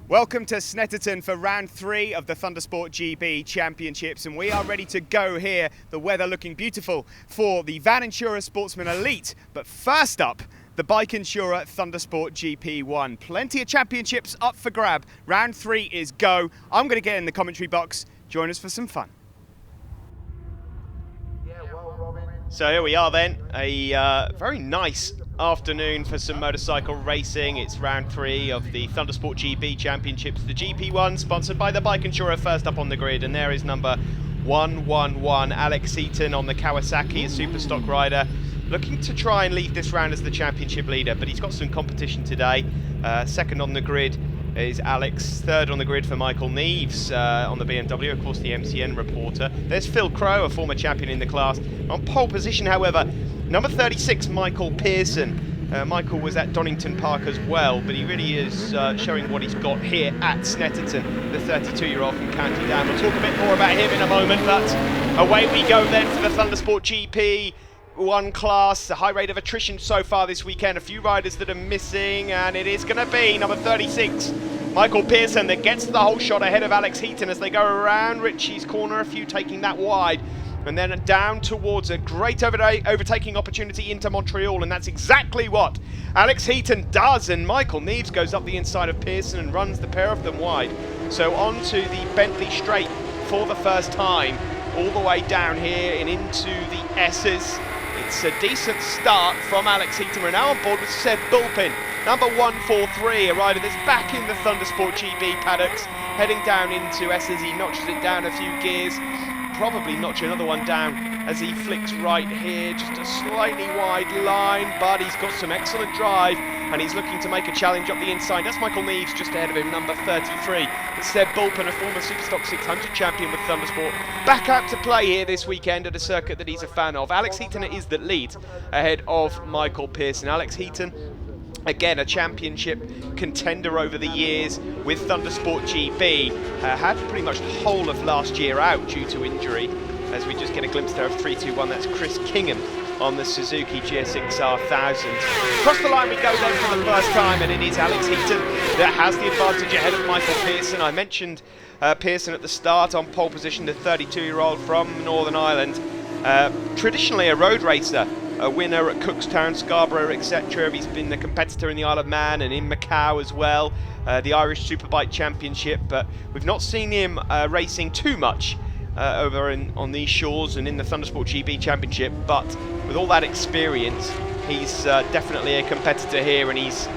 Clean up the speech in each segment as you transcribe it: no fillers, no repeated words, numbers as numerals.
Welcome to Snetterton for round 3 of the Thundersport GB Championships, and we are ready to go here. The weather looking beautiful for the Van Insurer Sportsman Elite. But first up, the Bike Insurer Thundersport GP1. Plenty of championships up for grab. Round 3 is go. I'm going to get in the commentary box. Join us for some fun. So here we are then, a very nice afternoon for some motorcycle racing. It's round 3 of the Thundersport GB Championships, the GP1, sponsored by the Bike Insurer. First up on the grid, and there is number 111, Alex Heaton on the Kawasaki, a super stock rider, looking to try and lead this round as the championship leader, but he's got some competition today. Second on the grid is Alex, third on the grid for Michael Neves on the BMW, of course the MCN reporter. There's Phil Crow, a former champion in the class. On pole position, however, number 36, Michael Pearson. Michael was at Donington Park as well, but he really is showing what he's got here at Snetterton, the 32-year-old from County Down. We'll talk a bit more about him in a moment, but away we go then for the Thundersport GP. One class, a high rate of attrition so far this weekend, a few riders that are missing, and it is going to be number 36, Michael Pearson, that gets the whole shot ahead of Alex Heaton as they go around Ritchie's corner, a few taking that wide, and then down towards a great overtaking opportunity into Montreal, and that's exactly what Alex Heaton does, and Michael Neves goes up the inside of Pearson and runs the pair of them wide. So on to the Bentley Straight for the first time, all the way down here and into the S's. It's a decent start from Alex Heaton. We're now on board with Seb Bulpin, number 143, a rider that's back in the Thundersport GB paddocks, heading down into S's. He notches it down a few gears, probably notch another one down as he flicks right here, just a slightly wide line, but he's got some excellent drive and he's looking to make a challenge up the inside. That's Michael Neves just ahead of him, number 33. It's Seb Bulpin, a former Superstock 600 champion with Thundersport, back out to play here this weekend at a circuit that he's a fan of. Alex Heaton it is that leads ahead of Michael Pearson. Alex Heaton, again, a championship contender over the years with Thundersport GB. Had pretty much the whole of last year out due to injury. As we just get a glimpse there of 3-2-1, that's Chris Kingham on the Suzuki GSX-R 1000. Across the line we go then for the first time, and it is Alex Heaton that has the advantage ahead of Michael Pearson. I mentioned Pearson at the start on pole position, the 32-year-old from Northern Ireland. Traditionally a road racer, a winner at Cookstown, Scarborough, etc. He's been a competitor in the Isle of Man and in Macau as well, the Irish Superbike Championship, but we've not seen him racing too much over on these shores and in the Thundersport GB Championship, but with all that experience, he's definitely a competitor here, and he's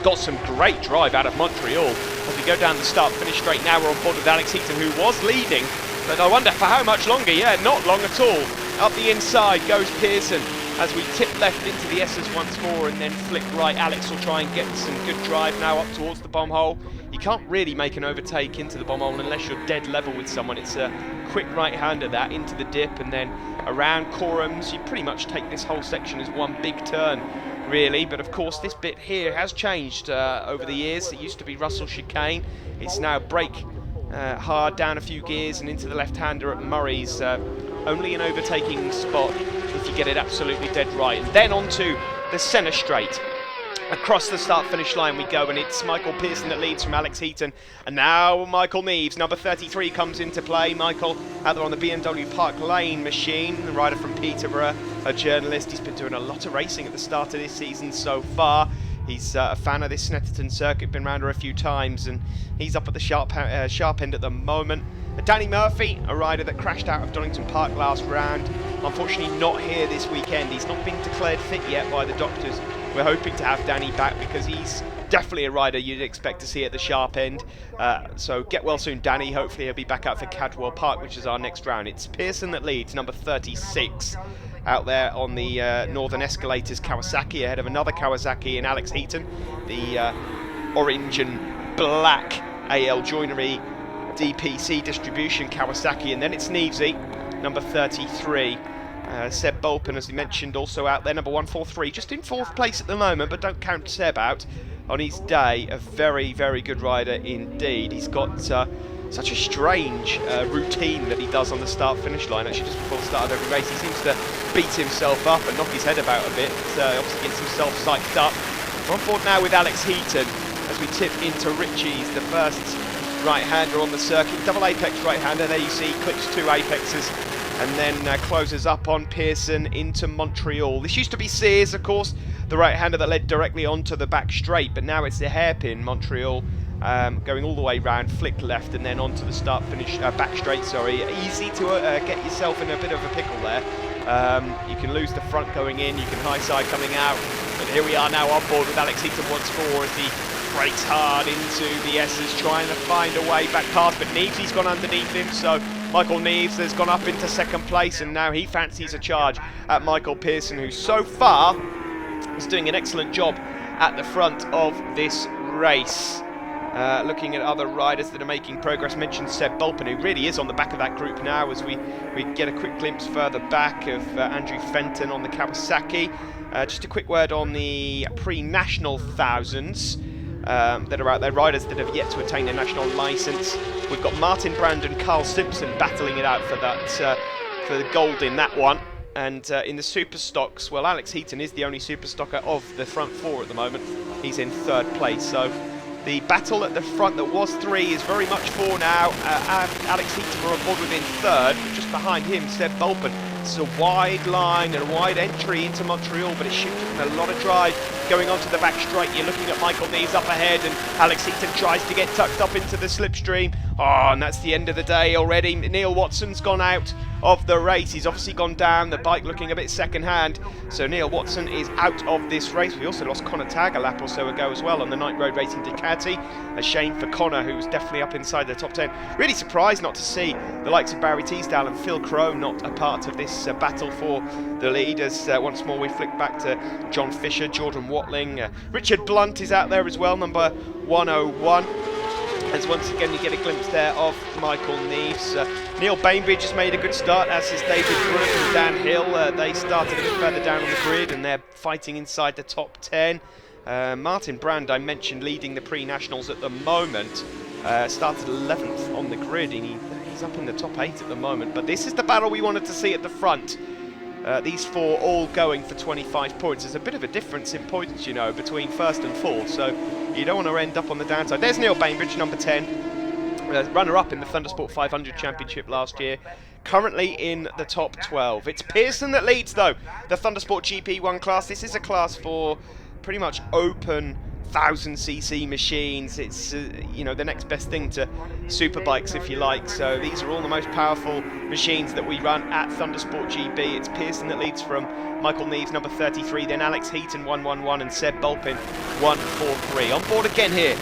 got some great drive out of Montreal. As we go down the start-finish straight now, we're on board with Alex Heaton, who was leading, but I wonder for how much longer. Yeah, not long at all. Up the inside goes Pearson as we tip left into the S's once more and then flick right. Alex will try and get some good drive now up towards the bomb hole. You can't really make an overtake into the bomb hole unless you're dead level with someone. It's a quick right-hander that into the dip and then around Corums. You pretty much take this whole section as one big turn, really, but of course this bit here has changed over the years. It used to be Russell Chicane. It's now brake hard down a few gears and into the left-hander at Murray's. Only an overtaking spot if you get it absolutely dead right. And then onto the centre straight. Across the start-finish line we go, and it's Michael Pearson that leads from Alex Heaton. And now Michael Neves, number 33, comes into play. Michael out there on the BMW Park Lane machine, a rider from Peterborough, a journalist. He's been doing a lot of racing at the start of this season so far. He's a fan of this Snetterton circuit, been round her a few times, and he's up at the sharp end at the moment. Danny Murphy, a rider that crashed out of Donington Park last round, unfortunately not here this weekend. He's not been declared fit yet by the doctors. We're hoping to have Danny back because he's definitely a rider you'd expect to see at the sharp end. So get well soon, Danny. Hopefully he'll be back out for Cadwell Park, which is our next round. It's Pearson that leads, number 36. Out there on the Northern Escalators Kawasaki, ahead of another Kawasaki in Alex Heaton, the orange and black AL Joinery DPC distribution Kawasaki, and then it's Nevesy, number 33. Seb Bulpin, as we mentioned, also out there, number 143, just in 4th place at the moment, but don't count Seb out on his day. A very, very good rider indeed. He's got such a strange routine that he does on the start-finish line. Actually, just before the start of every race, he seems to beat himself up and knock his head about a bit. Obviously gets himself psyched up. We're on board now with Alex Heaton as as we tip into Ritchie's, the first right-hander on the circuit. Double apex right-hander, there you see, clips 2 apexes, and then closes up on Pearson into Montreal. This used to be Sears, of course, the right-hander that led directly onto the back straight, but now it's the hairpin Montreal, going all the way round, flick left, and then onto the start-finish, back straight, sorry. Easy to get yourself in a bit of a pickle there. You can lose the front going in, you can high side coming out, but here we are now on board with Alex Heaton once more as he brakes hard into the S's, trying to find a way back past, but Neves, gone underneath him, so Michael Neves has gone up into second place, and now he fancies a charge at Michael Pearson, who so far is doing an excellent job at the front of this race. Looking at other riders that are making progress, mentioned Seb Bulpen, who really is on the back of that group now, as we get a quick glimpse further back of Andrew Fenton on the Kawasaki. Just a quick word on the pre-national thousands that are out there, riders that have yet to attain a national licence. We've got Martin Brand and Carl Simpson battling it out for that for the gold in that one. And in the super stocks, well, Alex Heaton is the only super stocker of the front four at the moment. He's in third place, so the battle at the front that was 3 is very much 4 now. Alex Heaton are on board within third, but just behind him, Seb Bulpen. It's a wide line and a wide entry into Montreal, but it's shooting a lot of drive going onto the back straight. You're looking at Michael Neves up ahead, and Alex Heaton tries to get tucked up into the slipstream. Oh, and that's the end of the day already. Neil Watson's gone out of the race. He's obviously gone down, the bike looking a bit second-hand. So Neil Watson is out of this race. We also lost Connor Tagg a lap or so ago as well on the Night Road Racing Ducati. A shame for Connor, who was definitely up inside the top 10. Really surprised not to see the likes of Barry Teasdale and Phil Crowe not a part of this battle for the lead, as once more we flick back to John Fisher, Jordan Watling. Richard Blunt is out there as well, number 101. As once again you get a glimpse there of Michael Neves. Neil Bainbridge has made a good start, as has David Brooke and Dan Hill. They started a bit further down on the grid and they're fighting inside the top 10. Martin Brand, I mentioned, leading the pre-nationals at the moment. Started 11th on the grid, and he's up in the top 8 at the moment. But this is the battle we wanted to see at the front. These 4 all going for 25 points. There's a bit of a difference in points, you know, between first and fourth, so you don't want to end up on the downside. There's Neil Bainbridge, number 10, runner-up in the Thundersport 500 Championship last year, currently in the top 12. It's Pearson that leads, though, the Thundersport GP1 class. This is a class for pretty much open 1000cc machines. It's you know, the next best thing to superbikes, if you like. So these are all the most powerful machines that we run at Thundersport GB. It's Pearson that leads from Michael Neves, number 33, then Alex Heaton 111, and Seb Bulpen 143. On board again here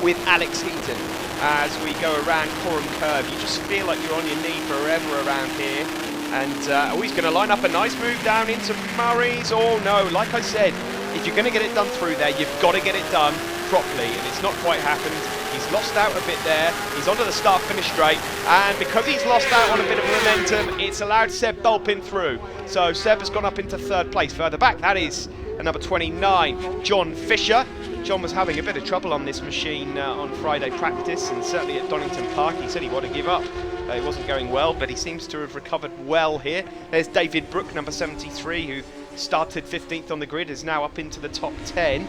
with Alex Heaton as we go around Coram Curve. You just feel like you're on your knee forever around here. And he's going to line up a nice move down into Murray's. Oh no, like I said, if you're going to get it done through there, you've got to get it done properly, and it's not quite happened. He's lost out a bit there. He's onto the start-finish straight, and because he's lost out on a bit of momentum, it's allowed Seb Bulpen through. So Seb has gone up into third place. Further back, that is number 29, John Fisher. John was having a bit of trouble on this machine on Friday practice, and certainly at Donington Park. He said he wanted to give up. It wasn't going well, but he seems to have recovered well here. There's David Brooke, number 73, who started 15th on the grid, is now up into the top 10.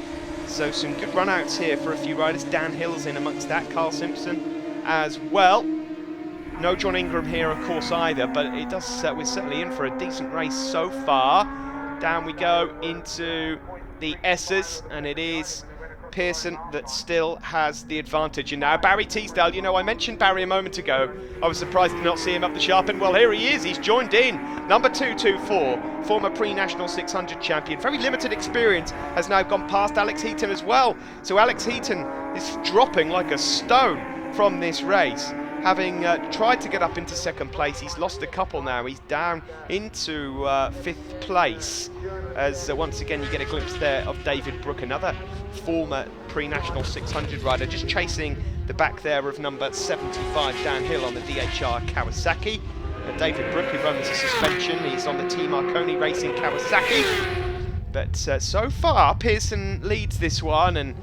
So some good run-outs here for a few riders. Dan Hill's in amongst that, Carl Simpson as well. No John Ingram here, of course, either, but it does. We're certainly in for a decent race so far. Down we go into the S's, and it is Pearson that still has the advantage. And now Barry Teasdale, you know, I mentioned Barry a moment ago. I was surprised to not see him up the sharp end. Well, here he is, he's joined in. Number 224, former pre-national 600 champion. Very limited experience, has now gone past Alex Heaton as well. So Alex Heaton is dropping like a stone from this race. Having tried to get up into second place, he's lost a couple now. He's down into 5th place. As once again you get a glimpse there of David Brooke, another former pre-national 600 rider, just chasing the back there of number 75, Dan Hill on the DHR Kawasaki. David Brooke, who runs a suspension, he's on the Team Marconi Racing Kawasaki. But so far, Pearson leads this one and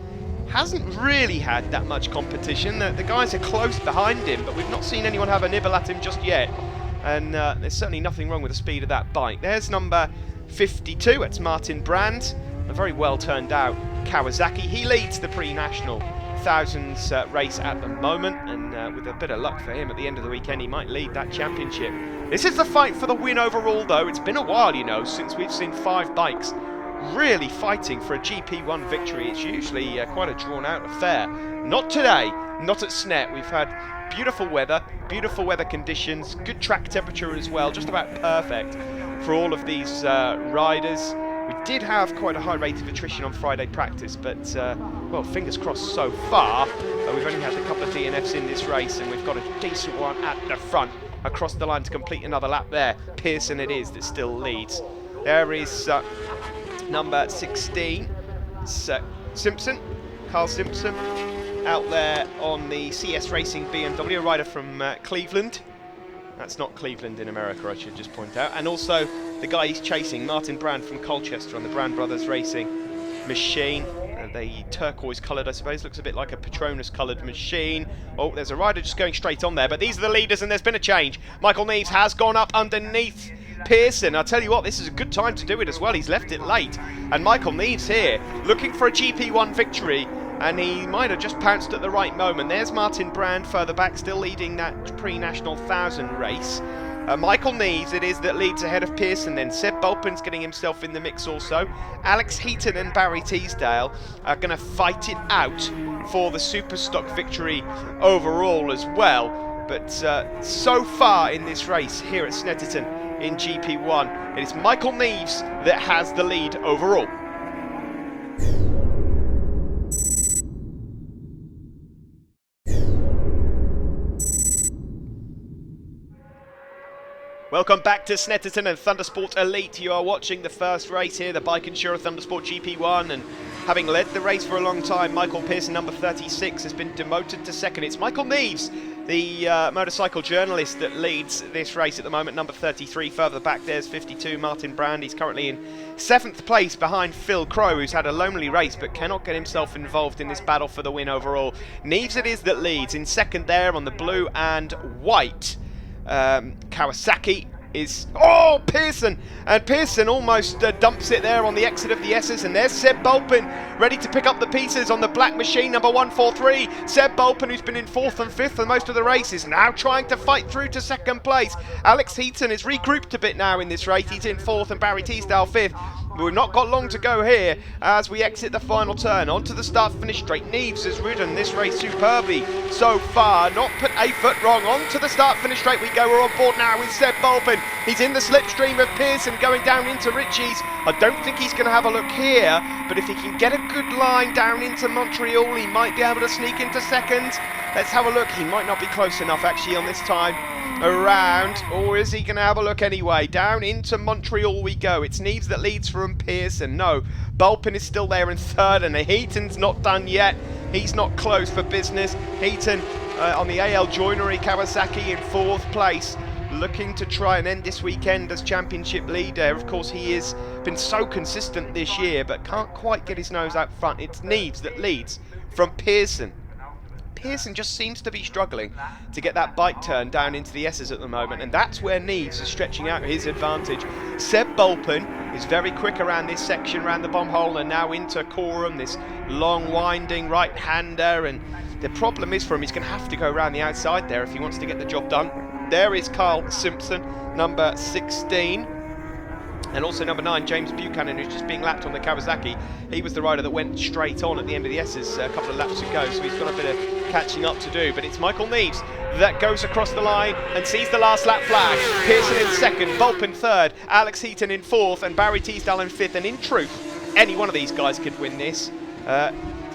hasn't really had that much competition. The guys are close behind him, but we've not seen anyone have a nibble at him just yet. And there's certainly nothing wrong with the speed of that bike. There's number 52, it's Martin Brand. A very well turned out Kawasaki. He leads the pre-national thousands race at the moment, and with a bit of luck for him at the end of the weekend, he might lead that championship. This is the fight for the win overall, though. It's been a while, you know, since we've seen 5 bikes really fighting for a GP1 victory. It's usually quite a drawn-out affair. Not today, not at Snet. We've had beautiful weather conditions, good track temperature as well, just about perfect for all of these riders. We did have quite a high rate of attrition on Friday practice, but, well, fingers crossed so far. We've only had a couple of DNFs in this race, and we've got a decent one at the front across the line to complete another lap there. Pearson it is that still leads. There is number 16, Simpson, Carl Simpson, out there on the CS Racing BMW, a rider from Cleveland. That's not Cleveland in America, I should just point out. And also the guy he's chasing, Martin Brand from Colchester on the Brand Brothers Racing machine. The turquoise coloured, I suppose, looks a bit like a Petronas coloured machine. Oh, there's a rider just going straight on there, but these are the leaders and there's been a change. Michael Neves has gone up underneath Pearson. I'll tell you what, this is a good time to do it as well. He's left it late. And Michael Neves here, looking for a GP1 victory, and he might have just pounced at the right moment. There's Martin Brand further back, still leading that pre-national 1000 race. Michael Neves it is that leads ahead of Pearson then. Seb Bulpen's getting himself in the mix also. Alex Heaton and Barry Teasdale are going to fight it out for the Superstock victory overall as well. But so far in this race here at Snetterton in GP1, it is Michael Neves that has the lead overall. Welcome back to Snetterton and Thundersport Elite. You are watching the first race here, the Bike Insurer Thundersport GP1, and having led the race for a long time, Michael Pearson, number 36, has been demoted to second. It's Michael Neves, the motorcycle journalist, that leads this race at the moment, number 33. Further back there's 52, Martin Brand. He's currently in 7th place behind Phil Crow, who's had a lonely race but cannot get himself involved in this battle for the win overall. Neves it is that leads. In second there on the blue and white, Kawasaki is Pearson, and Pearson almost dumps it there on the exit of the S's, and there's Seb Bulpen ready to pick up the pieces on the black machine, number 143. Seb Bulpen, who's been in 4th and 5th for most of the race, is now trying to fight through to second place. Alex Heaton is regrouped a bit now in this race. He's in 4th and Barry Teasdale 5th. We've not got long to go here as we exit the final turn. Onto the start-finish straight. Neves has ridden this race superbly so far. Not put a foot wrong. Onto the start-finish straight we go. We're on board now with Seb Bulpen. He's in the slipstream of Pearson going down into Ritchie's. I don't think he's going to have a look here, but if he can get a good line down into Montreal, he might be able to sneak into second. Let's have a look. He might not be close enough actually on this time around, or is he going to have a look anyway? Down into Montreal we go. It's Neves that leads from Pearson. No, Bulpen is still there in 3rd, and Heaton's not done yet. He's not close for business. Heaton on the AL Joinery Kawasaki in 4th place, looking to try and end this weekend as championship leader. Of course, he has been so consistent this year, but can't quite get his nose out front. It's Neves that leads from Pearson. Pearson just seems to be struggling to get that bike turn down into the S's at the moment, and that's where Neves is stretching out his advantage. Seb Bulpen is very quick around this section, around the bomb hole, and now into Coram, this long winding right-hander, and the problem is for him, he's going to have to go around the outside there if he wants to get the job done. There is Carl Simpson, number 16. And also number 9, James Buchanan, who's just being lapped on the Kawasaki. He was the rider that went straight on at the end of the S's a couple of laps ago, so he's got a bit of catching up to do. But it's Michael Neves that goes across the line and sees the last lap flag. Pearson in 2nd, Bulpen 3rd, Alex Heaton in 4th, and Barry Teasdale in 5th. And in truth, any one of these guys could win this.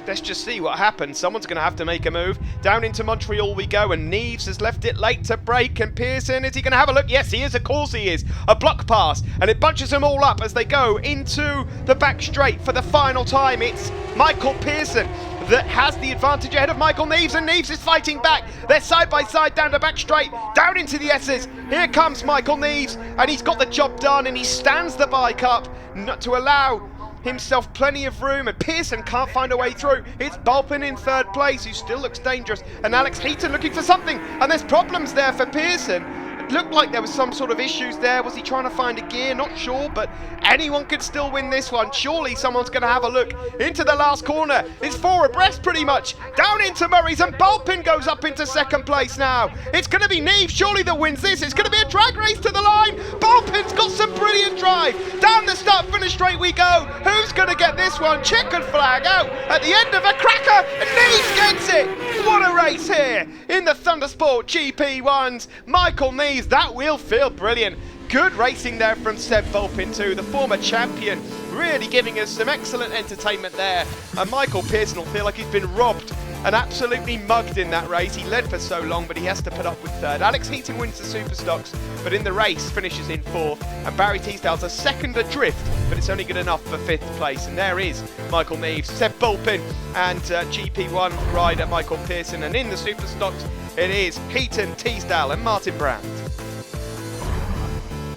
Let's just see what happens. Someone's going to have to make a move. Down into Montreal we go, and Neves has left it late to break. And Pearson, is he going to have a look? Yes, he is. Of course he is. A block pass, and it bunches them all up as they go into the back straight for the final time. It's Michael Pearson that has the advantage ahead of Michael Neves, and Neves is fighting back. They're side by side down the back straight, down into the S's. Here comes Michael Neves, and he's got the job done, and he stands the bike up not to allow himself plenty of room, and Pearson can't find a way through. It's Bulpen in 3rd place, who still looks dangerous, and Alex Heaton looking for something, and there's problems there for Pearson. It looked like there was some sort of issues there. Was he trying to find a gear? Not sure, but anyone could still win this one. Surely someone's going to have a look into the last corner. It's 4 abreast pretty much. Down into Murray's, and Bulpin goes up into second place now. It's going to be Neve, surely, that wins this. It's going to be a drag race to the line. Bulpin's got some brilliant drive. Down the start-finish straight we go. Who's going to get this one? Checkered flag out at the end of a cracker, and Neve gets it. What a race here in the Thundersport GP1s. Michael Neves, that will feel brilliant. Good racing there from Seb Bulpin too, the former champion, really giving us some excellent entertainment there. And Michael Pearson will feel like he's been robbed and absolutely mugged in that race. He led for so long, but he has to put up with third. Alex Heaton wins the Super Stocks, but in the race finishes in fourth. And Barry Teasdale's a second adrift, but it's only good enough for fifth place. And there is Michael Neves, Seb Bulpin, and GP1 rider Michael Pearson. And in the Super Stocks, it is Heaton, Teasdale, and Martin Brand.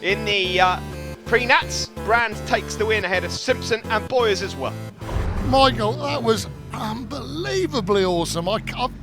In the pre-nats, Brand takes the win ahead of Simpson and Boyers as well. Michael, that was unbelievably awesome.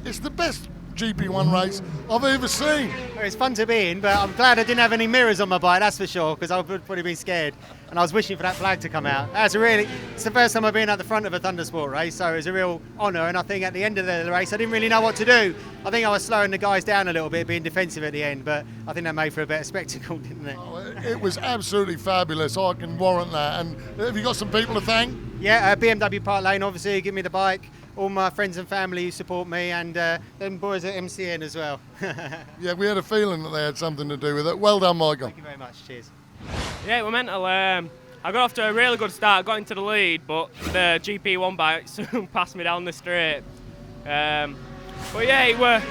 It's the best GP1 race I've ever seen. It's fun to be in, but I'm glad I didn't have any mirrors on my bike, that's for sure, because I would probably be scared. And I was wishing for that flag to come out. It's the first time I've been at the front of a Thundersport race, so it was a real honour. And I think at the end of the race, I didn't really know what to do. I think I was slowing the guys down a little bit, being defensive at the end, but I think that made for a better spectacle, didn't it? Oh, it was absolutely fabulous. I can warrant that. And have you got some people to thank? Yeah, BMW Park Lane, obviously, give me the bike. All my friends and family who support me, and them boys at MCN as well. Yeah, we had a feeling that they had something to do with it. Well done, Michael. Thank you very much. Cheers. Yeah, it was mental. I got off to a really good start, got into the lead, but the GP1 bike soon passed me down the straight. But yeah, it was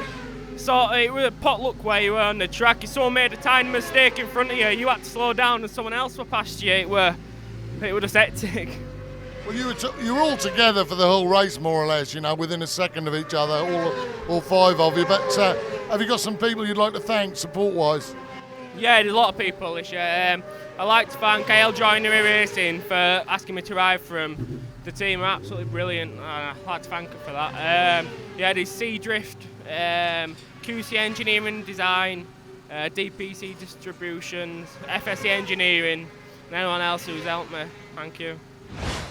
a potluck where you were on the track. If someone made a tiny mistake in front of you, you had to slow down and someone else were past you. It was just hectic. Well, you were all together for the whole race, more or less, within a second of each other, all 5 of you. But have you got some people you'd like to thank, support-wise? Yeah, there's a lot of people this year. I'd like to thank AL Joinery Racing for asking me to ride for them. The team are absolutely brilliant. I'd like to thank them for that. Yeah, there's Seadrift, QC Engineering Design, DPC Distributions, FSE Engineering, and anyone else who's helped me. Thank you.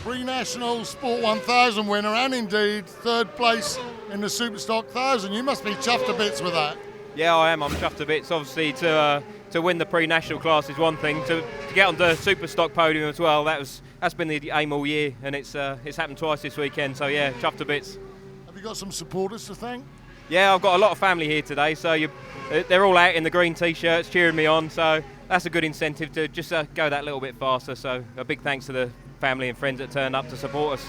Pre-National Sport 1000 winner, and indeed 3rd place in the Superstock 1000. You must be chuffed to bits with that. Yeah, I am. I'm chuffed to bits. Obviously, to win the pre-national class is one thing. To get on the Superstock podium as well, that's been the aim all year, and it's happened twice this weekend. So yeah, chuffed to bits. Have you got some supporters to thank? Yeah, I've got a lot of family here today, so they're all out in the green t-shirts cheering me on. So that's a good incentive to just go that little bit faster. So a big thanks to the family and friends that turned up to support us.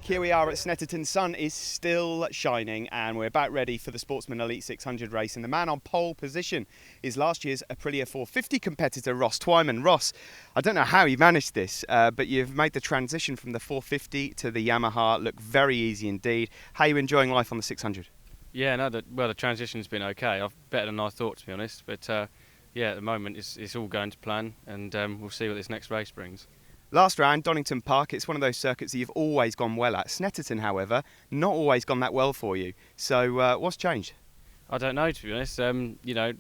Here we are at Snetterton. Sun is still shining, and we're about ready for the Sportsman Elite 600 race. And the man on pole position is last year's Aprilia 450 competitor, Ross Twyman. Ross, I don't know how you managed this, but you've made the transition from the 450 to the Yamaha look very easy indeed. How are you enjoying life on the 600? Yeah, no, the transition's been okay. Better than I thought, to be honest. But yeah, at the moment it's all going to plan, and we'll see what this next race brings. Last round, Donington Park, it's one of those circuits that you've always gone well at. Snetterton, however, not always gone that well for you. So what's changed? I don't know, to be honest.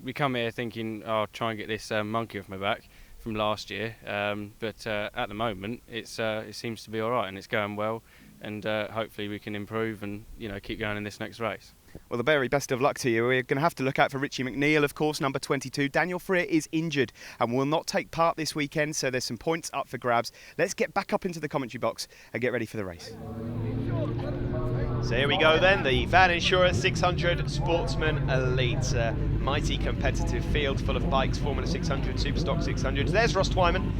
We come here thinking, I'll try and get this monkey off my back from last year. But at the moment, it seems to be all right, and it's going well. And hopefully we can improve and keep going in this next race. Well, the very best of luck to you. We're going to have to look out for Richie McNeil, of course, number 22. Daniel Freer is injured and will not take part this weekend, so there's some points up for grabs. Let's get back up into the commentary box and get ready for the race. So here we go then, the Van Insurer 600 Sportsman Elite. Mighty competitive field full of bikes, Formula 600, Superstock 600. There's Ross Twyman.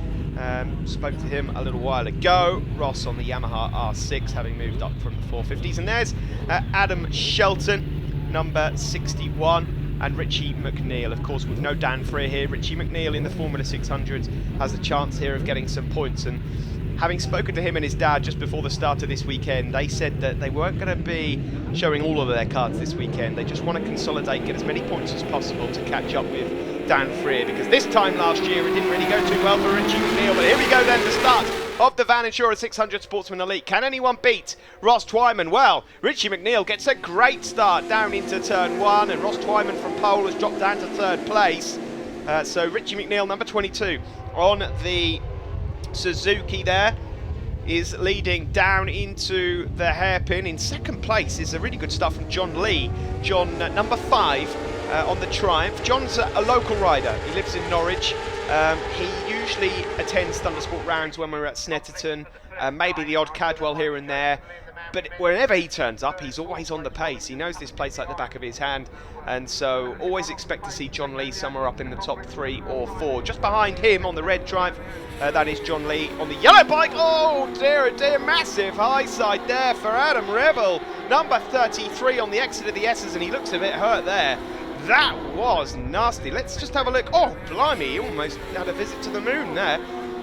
Spoke to him a little while ago. Ross on the Yamaha R6, having moved up from the 450s. And there's Adam Shelton, number 61, and Richie McNeil. Of course, with no Dan Freer here, Richie McNeil in the Formula 600s has a chance here of getting some points. And having spoken to him and his dad just before the start of this weekend, they said that they weren't going to be showing all of their cards this weekend. They just want to consolidate, get as many points as possible to catch up with Dan Freer, because this time last year it didn't really go too well for Richie McNeil. But here we go then to start of the Van Insura 600 Sportsman Elite. Can anyone beat Ross Twyman? Well, Richie McNeil gets a great start down into turn 1, and Ross Twyman from pole has dropped down to 3rd place. So Richie McNeil, number 22, on the Suzuki there, is leading down into the hairpin. In 2nd place is a really good start from John Lee. John, number 5 on the Triumph. John's a local rider. He lives in Norwich. He usually attends Thundersport rounds when we're at Snetterton, maybe the odd Cadwell here and there. But whenever he turns up, he's always on the pace. He knows this place like the back of his hand, and so always expect to see John Lee somewhere up in the top 3 or 4. Just behind him on the red Triumph, that is John Lee. On the yellow bike, oh dear, massive high side there for Adam Revel. Number 33 on the exit of the S's, and he looks a bit hurt there. That was nasty. Let's just have a look. Oh, blimey, he almost had a visit to the moon there.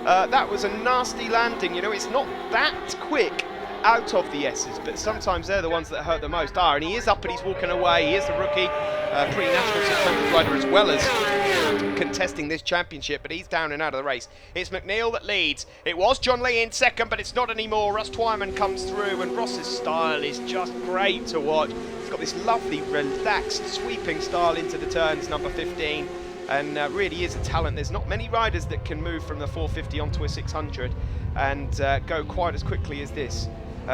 That was a nasty landing. You know, it's not that quick out of the S's, but sometimes they're the ones that hurt the most. And he is up and he's walking away. He is the rookie, pre-national 600 rider, as well as contesting this championship, but he's down and out of the race. It's McNeil that leads. It was John Lee in 2nd, but it's not anymore. Ross Twyman comes through, and Ross's style is just great to watch. He's got this lovely, relaxed, sweeping style into the turns, number 15, and really is a talent. There's not many riders that can move from the 450 onto a 600 and go quite as quickly as this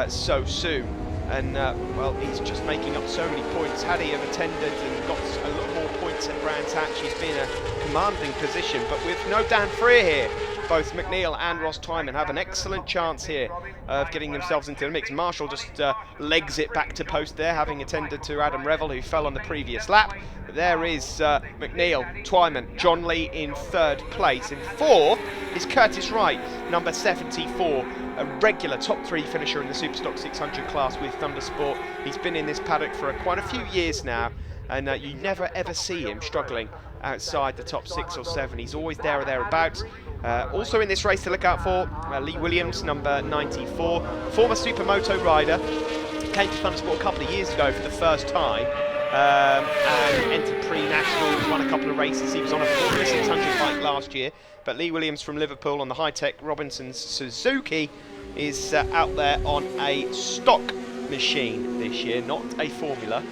so soon. And well, he's just making up so many points. Had he have attended and got a lot more points at Brands Hatch, he's been a commanding position. But with no Dan Freer here, both McNeil and Ross Twyman have an excellent chance here of getting themselves into the mix. Marshall just legs it back to post there, having attended to Adam Revel, who fell on the previous lap. But there is McNeil, Twyman, John Lee in 3rd place. In 4th is Curtis Wright, number 74, a regular top 3 finisher in the Superstock 600 class with Thundersport. He's been in this paddock for quite a few years now, and you never ever see him struggling outside the top 6 or 7. He's always there or thereabouts. Also in this race to look out for, Lee Williams, number 94, former Supermoto rider, came to Thundersport a couple of years ago for the first time, and entered pre-nationals, won a couple of races. He was on a Formula 600 bike last year, but Lee Williams from Liverpool on the high-tech Robinson's Suzuki is out there on a stock machine this year, not a Formula,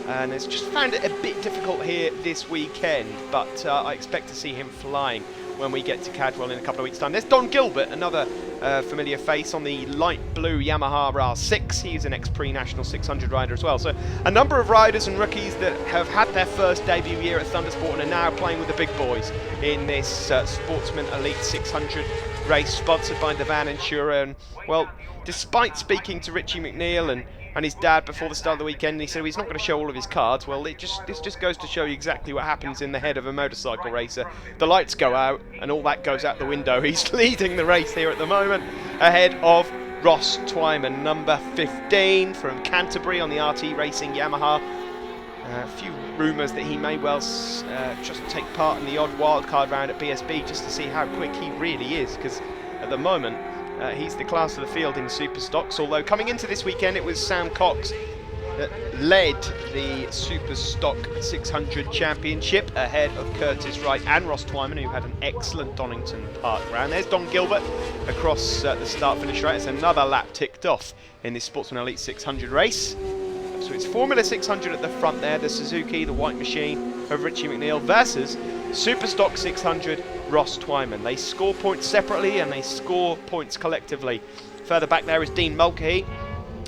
and has just found it a bit difficult here this weekend, but I expect to see him flying when we get to Cadwell in a couple of weeks' time. There's Don Gilbert, another familiar face on the light blue Yamaha R6. He's an ex-pre-national 600 rider as well. So a number of riders and rookies that have had their first debut year at Thundersport and are now playing with the big boys in this Sportsman Elite 600 race sponsored by the Van Insura. And well, despite speaking to Richie McNeil and his dad before the start of the weekend, he said he's not going to show all of his cards. Well, this just goes to show you exactly what happens in the head of a motorcycle racer. The lights go out and all that goes out the window. He's leading the race here at the moment, ahead of Ross Twyman, number 15 from Canterbury on the RT Racing Yamaha. A few rumours that he may well just take part in the odd wildcard round at BSB just to see how quick he really is, because at the moment he's the class of the field in super stocks, although coming into this weekend it was Sam Cox that led the Super Stock 600 Championship ahead of Curtis Wright and Ross Twyman, who had an excellent Donington Park round. There's Don Gilbert across the start-finish straight. It's another lap ticked off in this Sportsman Elite 600 race. So it's Formula 600 at the front there, the Suzuki, the white machine of Richie McNeil versus Super Stock 600 Ross Twyman. They score points separately and they score points collectively. Further back there is Dean Mulcahy,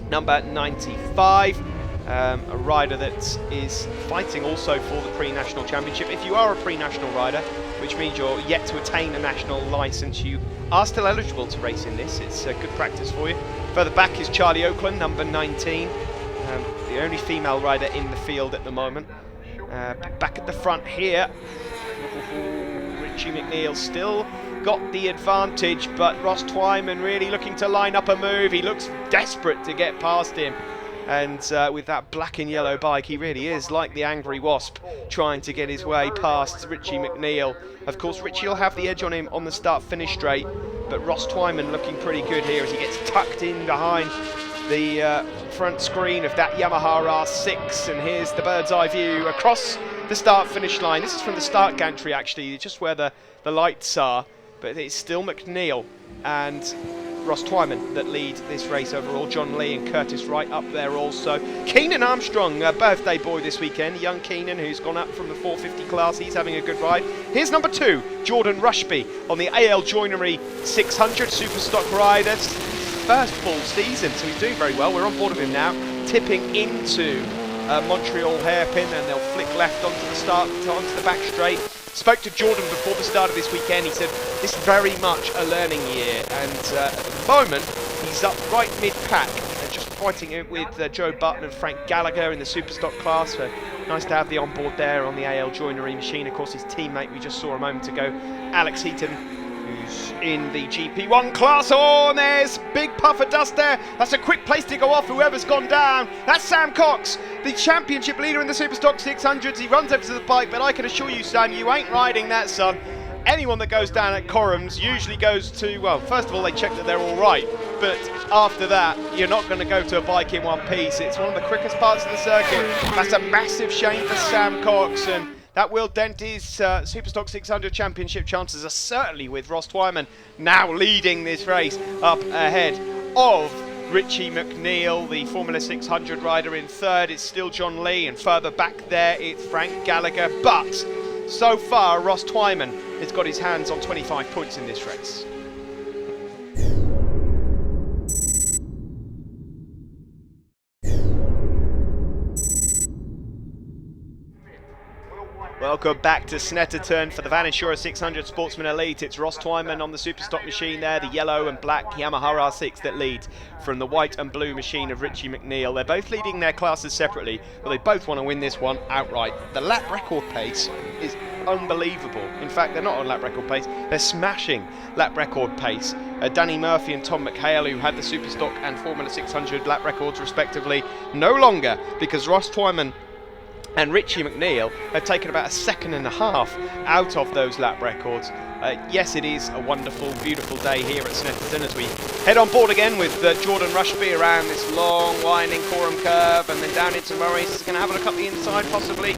number 95, a rider that is fighting also for the pre-national championship. If you are a pre-national rider, which means you're yet to attain a national licence, you are still eligible to race in this. It's good practice for you. Further back is Charlie Oakland, number 19, the only female rider in the field at the moment. Back at the front here, Richie McNeil still got the advantage, but Ross Twyman really looking to line up a move. He looks desperate to get past him, and with that black and yellow bike, he really is like the angry wasp trying to get his way past Richie McNeil. Of course, Richie will have the edge on him on the start-finish straight, but Ross Twyman looking pretty good here as he gets tucked in behind the front screen of that Yamaha R6, and here's the bird's eye view across the start-finish line. This is from the start gantry actually, just where the lights are, but it's still McNeil and Ross Twyman that lead this race overall. John Lee and Curtis Wright up there also. Keenan Armstrong, a birthday boy this weekend. Young Keenan, who's gone up from the 450 class. He's having a good ride. Here's number 2, Jordan Rushby on the AL Joinery 600 Superstock rider. First full season, so he's doing very well. We're on board with him now, tipping into Montreal hairpin, and they'll flick left onto the back straight. Spoke to Jordan before the start of this weekend. He said this is very much a learning year, and at the moment he's up right mid-pack, just fighting it with Joe Button and Frank Gallagher in the Superstock class. So nice to have the onboard there on the AL Joinery machine. Of course, his teammate we just saw a moment ago, Alex Heaton, who's in the GP1 class. Oh, and there's big puff of dust there. That's a quick place to go off, whoever's gone down. That's Sam Cox, the championship leader in the Superstock 600s. He runs over to the bike, but I can assure you, Sam, you ain't riding that, son. Anyone that goes down at Corum's usually goes to, well, first of all, they check that they're all right, but after that, you're not going to go to a bike in one piece. It's one of the quickest parts of the circuit. That's a massive shame for Sam Cox, and that will dent his Superstock 600 championship chances, are certainly with Ross Twyman now leading this race up ahead of Richie McNeil, the Formula 600 rider, in third. It's still John Lee, and further back there it's Frank Gallagher. But so far, Ross Twyman has got his hands on 25 points in this race. Welcome back to Snetterton for the Van Insura 600 Sportsman Elite. It's Ross Twyman on the Superstock machine there, the yellow and black Yamaha R6 that leads from the white and blue machine of Richie McNeil. They're both leading their classes separately, but they both want to win this one outright. The lap record pace is unbelievable. In fact, they're not on lap record pace, they're smashing lap record pace. Danny Murphy and Tom McHale, who had the Superstock and Formula 600 lap records respectively, no longer, because Ross Twyman and Richie McNeil have taken about a second and a half out of those lap records. Yes, it is a wonderful, beautiful day here at Snetterton as we head on board again with Jordan Rushby around this long, winding Coram curve and then down into Murray's. He's going to have a look up the inside, possibly.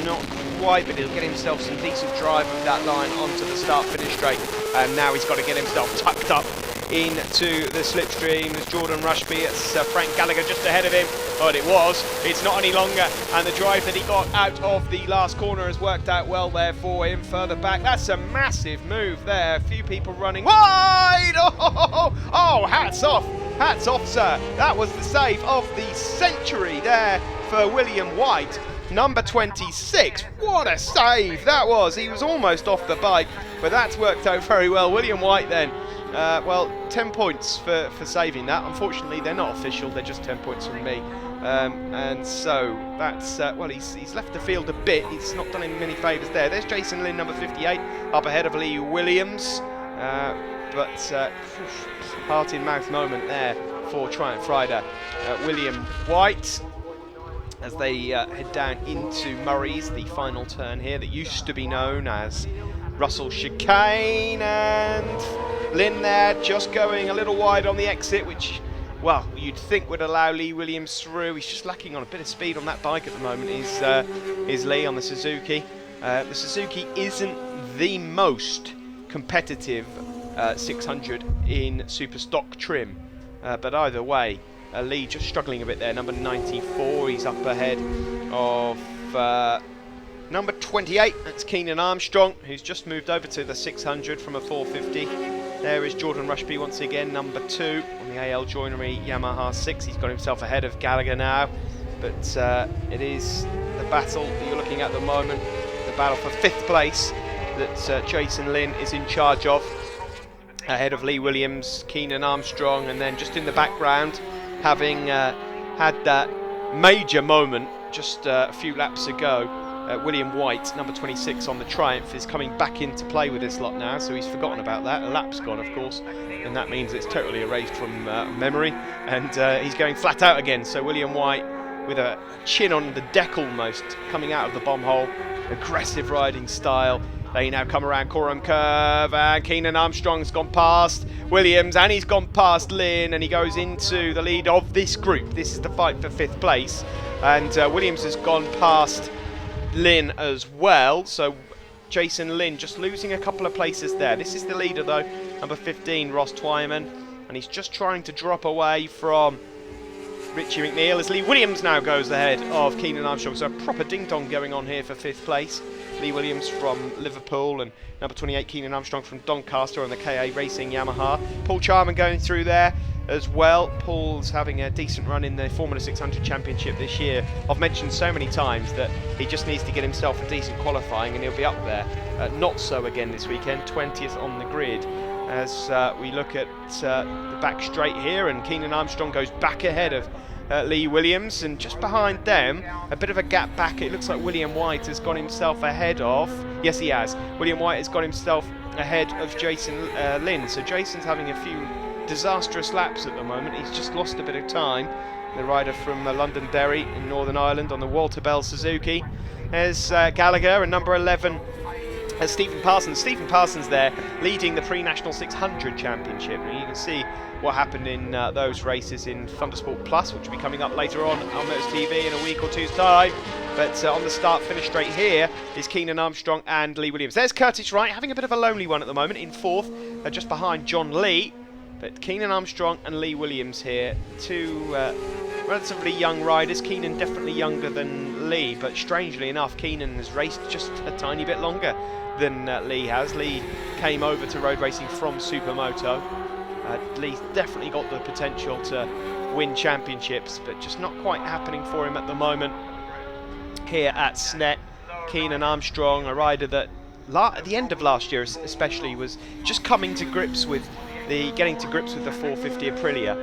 Not quite, but he'll get himself some decent drive of that line onto the start-finish straight. And now he's got to get himself tucked up into the slipstream. There's Jordan Rushby, it's Frank Gallagher just ahead of him. But it's not any longer, and the drive that he got out of the last corner has worked out well there for him. Further back, that's a massive move there. A few people running wide. Oh, hats off, sir. That was the save of the century there for William White, number 26. What a save that was. He was almost off the bike, but that's worked out very well. William White then, 10 points for saving that. Unfortunately, they're not official, they're just 10 points from me. And so that's, he's left the field a bit. He's not done him many favours there. There's Jason Lynn, number 58, up ahead of Lee Williams. Heart in mouth moment there for Triumph rider William White, as they head down into Murray's, the final turn here that used to be known as Russell Chicane, and Lynn there just going a little wide on the exit, which, well, you'd think would allow Lee Williams through. He's just lacking on a bit of speed on that bike at the moment, is Lee on the Suzuki. The Suzuki isn't the most competitive 600 in super stock trim, but either way, Lee just struggling a bit there, number 94. He's up ahead of number 28, that's Keenan Armstrong, who's just moved over to the 600 from a 450. There is Jordan Rushby once again, number 2 on the AL Joinery Yamaha 6. He's got himself ahead of Gallagher now, but it is the battle that you're looking at the moment, the battle for 5th place that Jason Lynn is in charge of, ahead of Lee Williams, Keenan Armstrong, and then just in the background, having had that major moment just a few laps ago, William White, number 26 on the Triumph, is coming back into play with this lot now, so he's forgotten about that. A lap's gone, of course, and that means it's totally erased from memory, and he's going flat out again. So William White, with a chin on the deck almost, coming out of the bomb hole, aggressive riding style. They now come around Coram curve, and Keenan Armstrong's gone past Williams, and he's gone past Lynn, and he goes into the lead of this group. This is the fight for 5th place, and Williams has gone past Lynn as well, so Jason Lynn just losing a couple of places there. This is the leader though, number 15, Ross Twyman, and he's just trying to drop away from Richie McNeil as Lee Williams now goes ahead of Keenan Armstrong. So a proper ding-dong going on here for 5th place. Lee Williams from Liverpool and number 28 Keenan Armstrong from Doncaster on the KA Racing Yamaha. Paul Charman going through there as well. Paul's having a decent run in the Formula 600 Championship this year. I've mentioned so many times that he just needs to get himself a decent qualifying and he'll be up there. Not so again this weekend, 20th on the grid. As we look at the back straight here, and Keenan Armstrong goes back ahead of Lee Williams, and just behind them, a bit of a gap back. It looks like William White has got himself ahead of, yes he has, William White has got himself ahead of Jason Lynn. So Jason's having a few disastrous laps at the moment. He's just lost a bit of time. The rider from Londonderry in Northern Ireland on the Walter Bell Suzuki. There's Gallagher and number 11 Stephen Parsons. Stephen Parsons there leading the pre-national 600 championship. And you can see what happened in those races in Thundersport Plus, which will be coming up later on Motors TV in a week or two's time. But on the start finish straight here is Keenan Armstrong and Lee Williams. There's Curtis Wright having a bit of a lonely one at the moment in 4th, just behind John Lee. But Keenan Armstrong and Lee Williams here, two relatively young riders. Keenan definitely younger than Lee, but strangely enough, Keenan has raced just a tiny bit longer than Lee has. Lee came over to road racing from Supermoto. Lee's definitely got the potential to win championships, but just not quite happening for him at the moment. Here at Snet, Keenan Armstrong, a rider that at the end of last year especially was just coming to grips with getting to grips with the 450 Aprilia,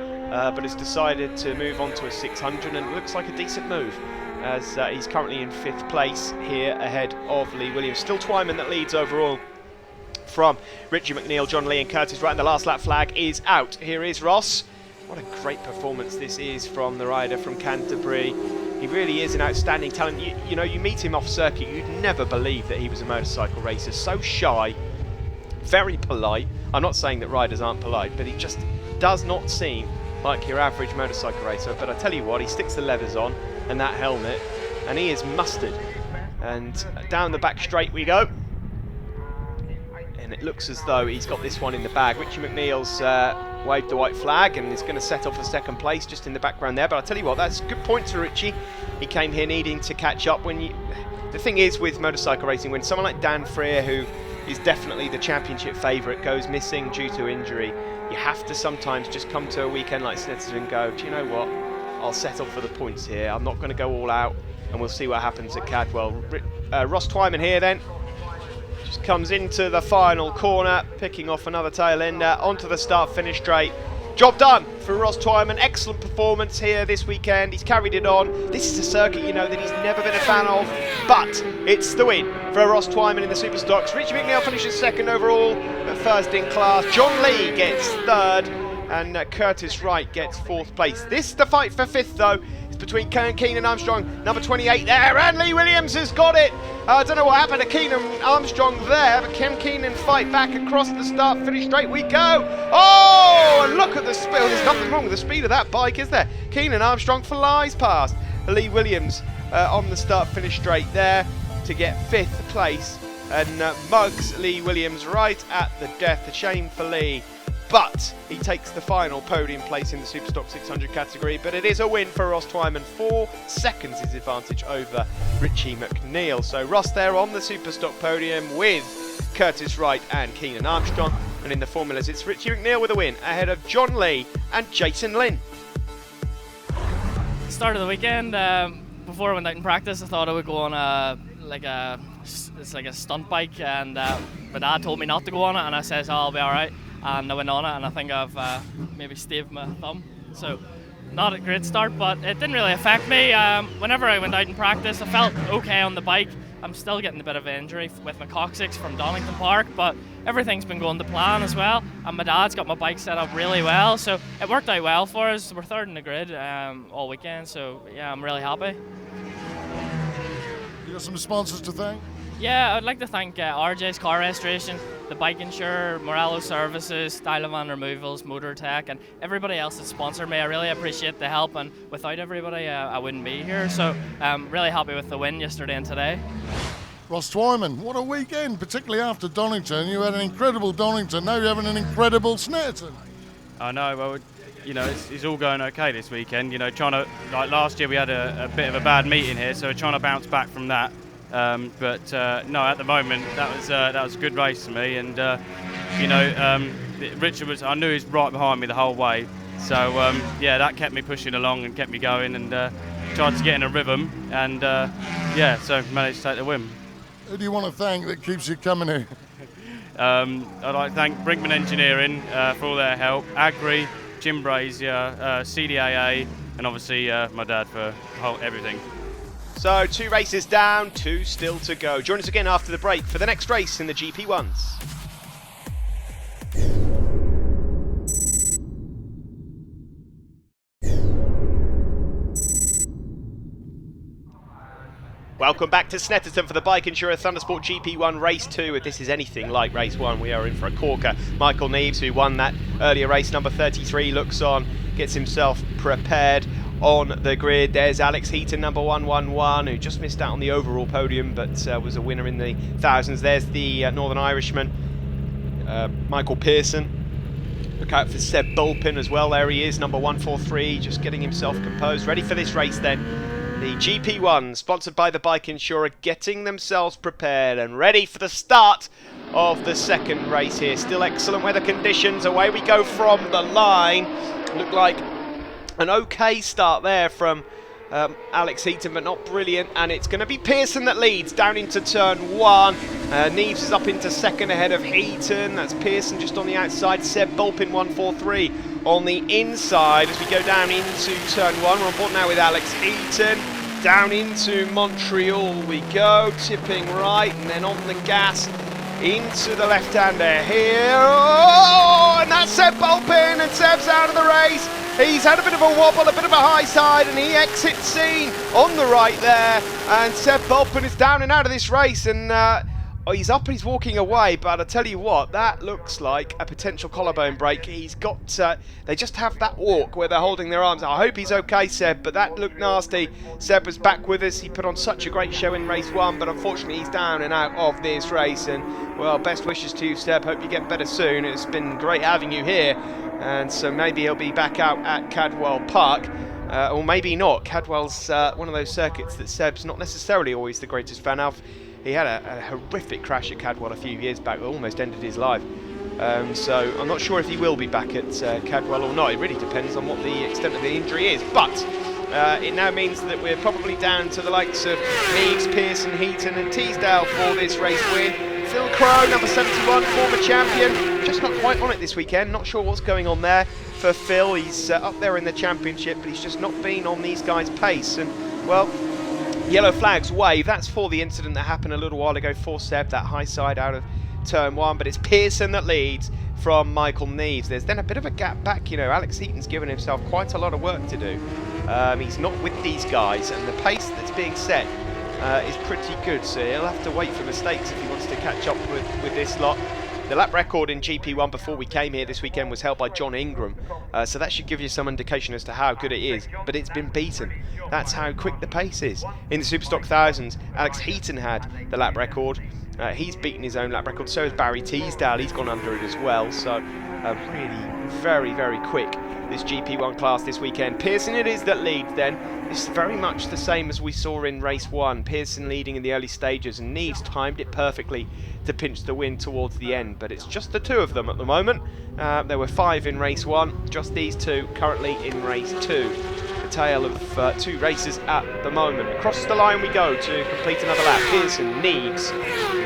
but has decided to move on to a 600, and it looks like a decent move as he's currently in 5th place here ahead of Lee Williams. Still Twyman that leads overall from Richie McNeil, John Lee and Curtis Wright, and the last lap flag is out. Here is Ross. What a great performance this is from the rider from Canterbury. He really is an outstanding talent. You know, you meet him off circuit, you'd never believe that he was a motorcycle racer. So shy, very polite. I'm not saying that riders aren't polite, but he just does not seem like your average motorcycle racer. But I tell you what, he sticks the leathers on and that helmet, and he is mustard. And down the back straight we go. And it looks as though he's got this one in the bag. Richie McNeil's waved the white flag and is going to set off for 2nd place just in the background there. But I'll tell you what, that's good points for Richie. He came here needing to catch up. The thing is with motorcycle racing, when someone like Dan Freer, who is definitely the championship favourite, goes missing due to injury, you have to sometimes just come to a weekend like Snetterton and go, do you know what, I'll settle for the points here. I'm not going to go all out, and we'll see what happens at Cadwell. Ross Twyman here then just comes into the final corner, picking off another tail ender onto the start finish straight. Job done for Ross Twyman. Excellent performance here this weekend. He's carried it on. This is a circuit, you know, that he's never been a fan of, but it's the win for Ross Twyman in the Super Stocks. Richie McNeil finishes 2nd overall, but 1st in class. John Lee gets 3rd, and Curtis Wright gets 4th place. The fight for 5th though is between Keenan Armstrong, number 28 there, and Lee Williams has got it. I don't know what happened to Keenan Armstrong there, but can Keenan fight back across the start finish straight we go. Oh, and look at the speed. There's nothing wrong with the speed of that bike, is there? Keenan Armstrong flies past Lee Williams on the start finish straight there to get 5th place, and mugs Lee Williams right at the death. A shame for Lee, but he takes the final podium place in the Superstock 600 category. But it is a win for Ross Twyman. 4 seconds his advantage over Richie McNeil. So Ross there on the Superstock podium with Curtis Wright and Keenan Armstrong. And in the formulas, it's Richie McNeil with a win ahead of John Lee and Jason Lynn. Start of the weekend, before I went out in practice, I thought I would go on a stunt bike, and my dad told me not to go on it, and I says, oh, I'll be all right. And I went on it, and I think I've maybe staved my thumb. So not a great start, but it didn't really affect me. Whenever I went out in practice, I felt okay on the bike. I'm still getting a bit of an injury with my coccyx from Donington Park, but everything's been going to plan as well. And my dad's got my bike set up really well, so it worked out well for us. We're 3rd in the grid all weekend, so yeah, I'm really happy. You got some sponsors to thank? Yeah, I'd like to thank RJ's Car Restoration, the Bike Insurer, Morello Services, Stylovan Removals, Motor Tech, and everybody else that sponsored me. I really appreciate the help, and without everybody, I wouldn't be here. So I'm really happy with the win yesterday and today. Ross Twyman, what a weekend, particularly after Donington. You had an incredible Donington, now you're having an incredible Snetterton. I know. Well, you know, it's all going okay this weekend. You know, trying to, like last year we had a bit of a bad meeting here, so we're trying to bounce back from that. But no, at the moment that was a good race for me, and you know, Richard was. I knew he was right behind me the whole way, so yeah, that kept me pushing along and kept me going, and tried to get in a rhythm, and yeah, so managed to take the win. Who do you want to thank that keeps you coming here? I'd like to thank Brinkman Engineering for all their help, Agri, Jim Brazier, CDAA, and obviously my dad for everything. So 2 races down, 2 still to go. Join us again after the break for the next race in the GP1s. Welcome back to Snetterton for the Bike Insurer Thundersport GP1 Race 2. If this is anything like Race 1, we are in for a corker. Michael Neves, who won that earlier race, number 33, looks on, gets himself prepared on the grid. There's Alex Heaton, number 111, who just missed out on the overall podium, but was a winner in the thousands. There's the Northern Irishman, Michael Pearson. Look out for Seb Bulpin as well. There he is, number 143, just getting himself composed. Ready for this race then. The GP1, sponsored by the Bike Insurer, getting themselves prepared and ready for the start of the second race here. Still excellent weather conditions. Away we go from the line. Looked like an okay start there from Alex Heaton, but not brilliant. And it's going to be Pearson that leads down into turn 1. Neves is up into second ahead of Heaton. That's Pearson just on the outside. Seb Bulpin 143 on the inside as we go down into turn 1. We're on board now with Alex Heaton. Down into Montreal we go, tipping right and then on the gas into the left-hander here. Oh, and that's Seb Bulpin, and Seb's out of the race. He's had a bit of a wobble, a bit of a high side, and he exits scene on the right there. And Seb Bulpin is down and out of this race, and he's up and he's walking away, but I tell you what, that looks like a potential collarbone break. He's got, they just have that walk where they're holding their arms. I hope he's okay, Seb, but that looked nasty. Seb was back with us. He put on such a great show in race 1, but unfortunately he's down and out of this race. And, well, best wishes to you, Seb. Hope you get better soon. It's been great having you here. And so maybe he'll be back out at Cadwell Park. Or maybe not. Cadwell's one of those circuits that Seb's not necessarily always the greatest fan of. He had a horrific crash at Cadwell a few years back that almost ended his life. So I'm not sure if he will be back at Cadwell or not. It really depends on what the extent of the injury is. But it now means that we're probably down to the likes of Neves, Pearson, Heaton and Teasdale for this race win. Phil Crow, number 71, former champion, just not quite on it this weekend. Not sure what's going on there for Phil. He's up there in the championship, but he's just not been on these guys' pace. And, well, yellow flags wave. That's for the incident that happened a little while ago for Seb, that high side out of turn 1. But it's Pearson that leads from Michael Neves. There's then a bit of a gap back. You know, Alex Heaton's given himself quite a lot of work to do. He's not with these guys, and the pace that's being set is pretty good. So he'll have to wait for mistakes if he wants to catch up with this lot. The lap record in GP1 before we came here this weekend was held by John Ingram, so that should give you some indication as to how good it is, but it's been beaten. That's how quick the pace is. In the Superstock Thousands, Alex Heaton had the lap record. He's beaten his own lap record, so has Barry Teasdale. He's gone under it as well, so really very, very quick, this GP1 class this weekend. Pearson it is that leads then. It's very much the same as we saw in race 1. Pearson leading in the early stages, and Neves timed it perfectly to pinch the win towards the end, but it's just the 2 of them at the moment. There were 5 in race 1, just these 2 currently in race 2. The tale of 2 races at the moment. Across the line we go to complete another lap. Pearson, Neves,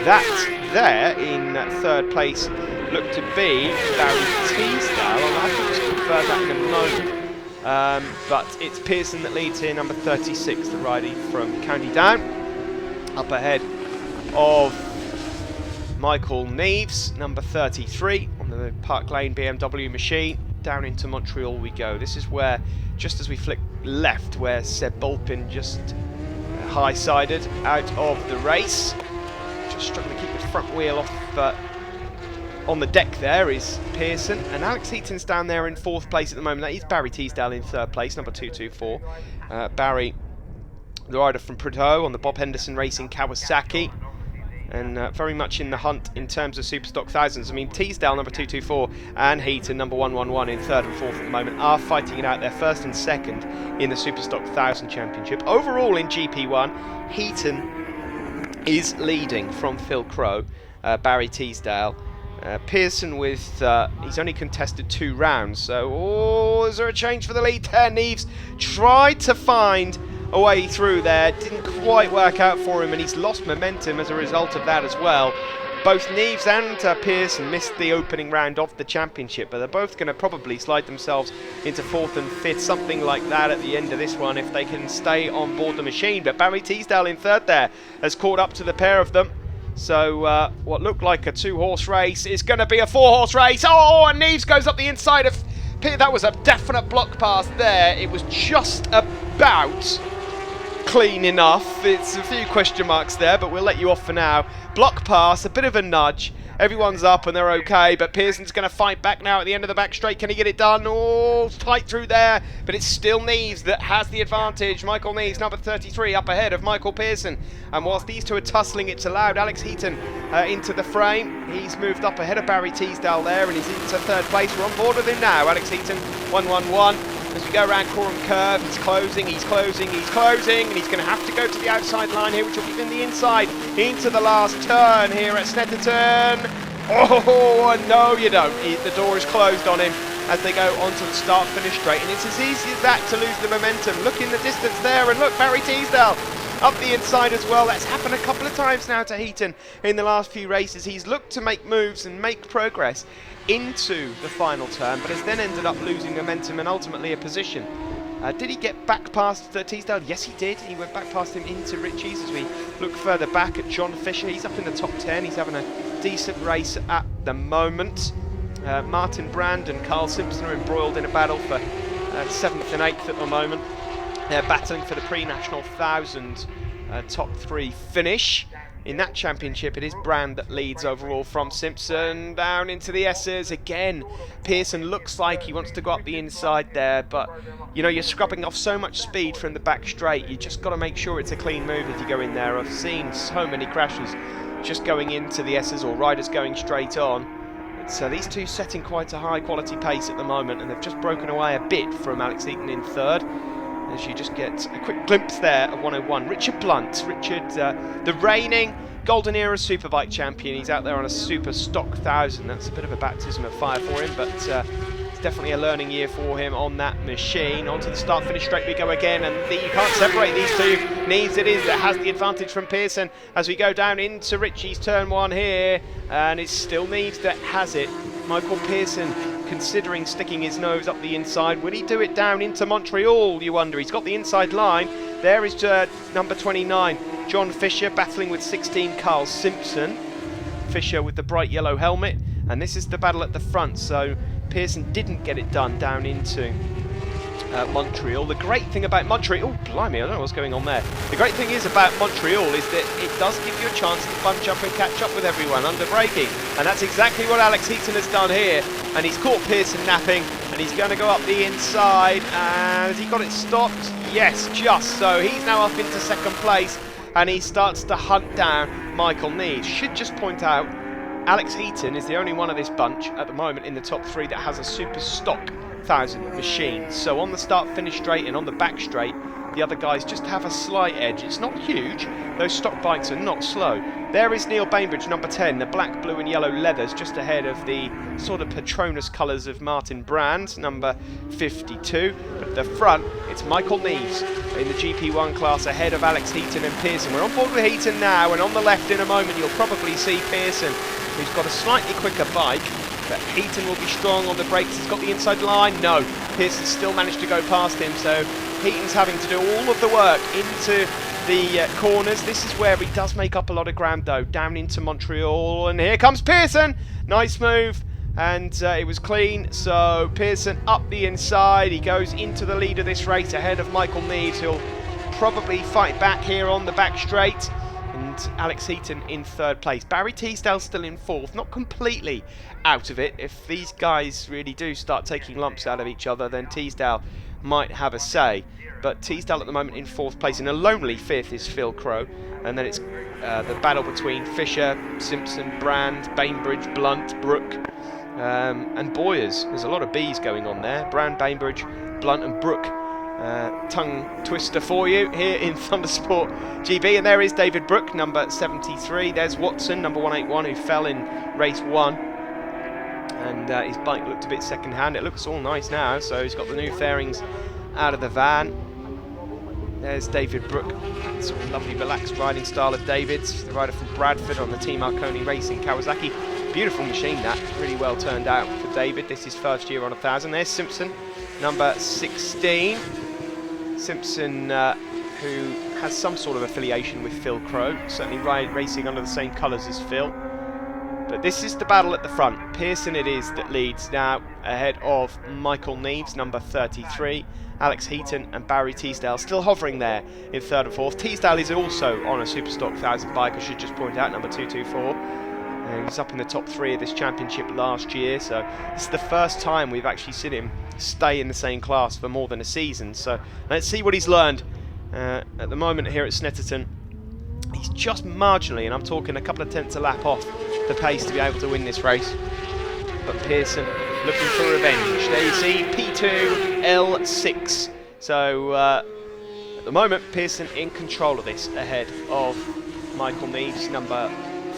that there in 3rd place looked to be Barry Teasdale. I'll have to just confirm that in a moment. But it's Pearson that leads here, number 36, the riding from County Down. Up ahead of Michael Neves, number 33, on the Park Lane BMW machine. Down into Montreal we go. This is where, just as we flick left, where Seb Bulpin just high-sided out of the race. Just struggling to keep his front wheel off. On the deck there is Pearson, and Alex Heaton's down there in 4th place at the moment. That is Barry Teasdale in 3rd place, number 224. Barry, the rider from Prudhoe on the Bob Henderson Racing Kawasaki. and very much in the hunt in terms of Superstock Thousands. I mean, Teesdale number 224 and Heaton number 111 in third and fourth at the moment are fighting it out. They're first and second in the Superstock 1000 Championship. Overall in GP1, Heaton is leading from Phil Crow, Barry Teesdale. Pearson with, he's only contested 2 rounds, so, is there a change for the lead there? Neves tried to find a way through there, didn't quite work out for him, and he's lost momentum as a result of that as well. Both Neves and Pearson missed the opening round of the championship, but they're both going to probably slide themselves into 4th and 5th, something like that at the end of this one, if they can stay on board the machine. But Barry Teesdale in third there has caught up to the pair of them. So what looked like a 2-horse race is going to be a 4-horse race. Oh, and Neves goes up the inside of Pearson. That was a definite block pass there. It was just about clean enough. It's a few question marks there, but we'll let you off for now. Block pass, a bit of a nudge. Everyone's up and they're okay, but Pearson's going to fight back now at the end of the back straight. Can he get it done? Oh, tight through there, but it's still Neves that has the advantage. Michael Neves, number 33, up ahead of Michael Pearson. And whilst these two are tussling, it's allowed Alex Heaton into the frame. He's moved up ahead of Barry Teesdale there, and he's into third place. We're on board with him now. Alex Heaton, 111. As we go around Coram Curve, he's closing, and he's going to have to go to the outside line here, which will give him the inside into the last turn here at Snetterton. Oh, no you don't. The door is closed on him as they go onto the start-finish straight, and it's as easy as that to lose the momentum. Look in the distance there, and look, Barry Teesdale up the inside as well. That's happened a couple of times now to Heaton in the last few races. He's looked to make moves and make progress into the final turn, but has then ended up losing momentum and ultimately a position. Did he get back past Teesdale? Yes, he did. He went back past him into Ritchie's. As we look further back at John Fisher, he's up in the top 10. He's having a decent race at the moment. Martin Brand and Carl Simpson are embroiled in a battle for 7th and 8th at the moment. They're battling for the pre-national 1000 top 3 finish. In that championship, it is Brand that leads overall from Simpson down into the S's. Again, Pearson looks like he wants to go up the inside there, but you know, you're scrubbing off so much speed from the back straight. You just got to make sure it's a clean move if you go in there. I've seen so many crashes just going into the S's or riders going straight on. So these two setting quite a high quality pace at the moment, and they've just broken away a bit from Alex Heaton in third. As you just get a quick glimpse there of 101. Richard Blunt. Richard, the reigning Golden Era Superbike champion. He's out there on a Super Stock 1000. That's a bit of a baptism of fire for him, but it's definitely a learning year for him on that machine. Onto the start-finish straight we go again, and you can't separate these two. Neves it is that has the advantage from Pearson as we go down into Ritchie's turn 1 here, and it's still Neves that has it. Michael Pearson considering sticking his nose up the inside. Will he do it down into Montreal, you wonder? He's got the inside line. There is number 29, John Fisher, battling with 16, Carl Simpson. Fisher with the bright yellow helmet, and this is the battle at the front, so Pearson didn't get it done down into Montreal. The great thing about Montreal, oh blimey, I don't know what's going on there. The great thing is about Montreal is that it does give you a chance to bunch up and catch up with everyone under braking, and that's exactly what Alex Heaton has done here. And he's caught Pearson napping, and he's going to go up the inside. And has he got it stopped? Yes, just so. He's now up into second place, and he starts to hunt down Michael Neves. Should just point out, Alex Heaton is the only one of this bunch at the moment in the top 3 that has a Super Stock 1000 machine. So on the start-finish straight and on the back straight, the other guys just have a slight edge. It's not huge. Those stock bikes are not slow. There is Neil Bainbridge, number 10, the black, blue and yellow leathers, just ahead of the sort of Patronus colours of Martin Brand, number 52. But at the front, it's Michael Neves in the GP1 class ahead of Alex Heaton and Pearson. We're on board with Heaton now, and on the left in a moment you'll probably see Pearson, who's got a slightly quicker bike. But Heaton will be strong on the brakes. He's got the inside line. No, Pearson still managed to go past him, so Heaton's having to do all of the work into the corners. This is where he does make up a lot of ground though, down into Montreal, and here comes Pearson. Nice move, and it was clean. So Pearson up the inside. He goes into the lead of this race ahead of Michael Neves, who'll probably fight back here on the back straight. And Alex Heaton in third place. Barry Teesdale still in fourth, not completely out of it. If these guys really do start taking lumps out of each other, then Teesdale might have a say. But Teesdale at the moment in 4th place. In a lonely 5th is Phil Crow. And then it's the battle between Fisher, Simpson, Brand, Bainbridge, Blunt, Brook, and Boyers. There's a lot of B's going on there. Brand, Bainbridge, Blunt and Brook. Tongue twister for you here in Thundersport GB. And there is David Brook, number 73. There's Watson, number 181, who fell in race 1. And his bike looked a bit second-hand. It looks all nice now, so he's got the new fairings out of the van. There's David Brook, sort of lovely relaxed riding style of David's, the rider from Bradford on the Team Marconi Racing Kawasaki. Beautiful machine that, really well turned out for David. This is first year on 1,000. There's Simpson, number 16. Simpson, who has some sort of affiliation with Phil Crow, certainly racing under the same colours as Phil. But this is the battle at the front. Pearson it is that leads now ahead of Michael Neves, number 33. Alex Heaton and Barry Teesdale still hovering there in 3rd and 4th. Teesdale is also on a Superstock 1000 bike, I should just point out, number 224. He was up in the top 3 of this championship last year, so this is the first time we've actually seen him stay in the same class for more than a season. So let's see what he's learned at the moment here at Snetterton. He's just marginally, and I'm talking a couple of tenths a lap off the pace to be able to win this race. But Pearson looking for revenge. There you see P2 L6. So at the moment Pearson in control of this ahead of Michael Neves, number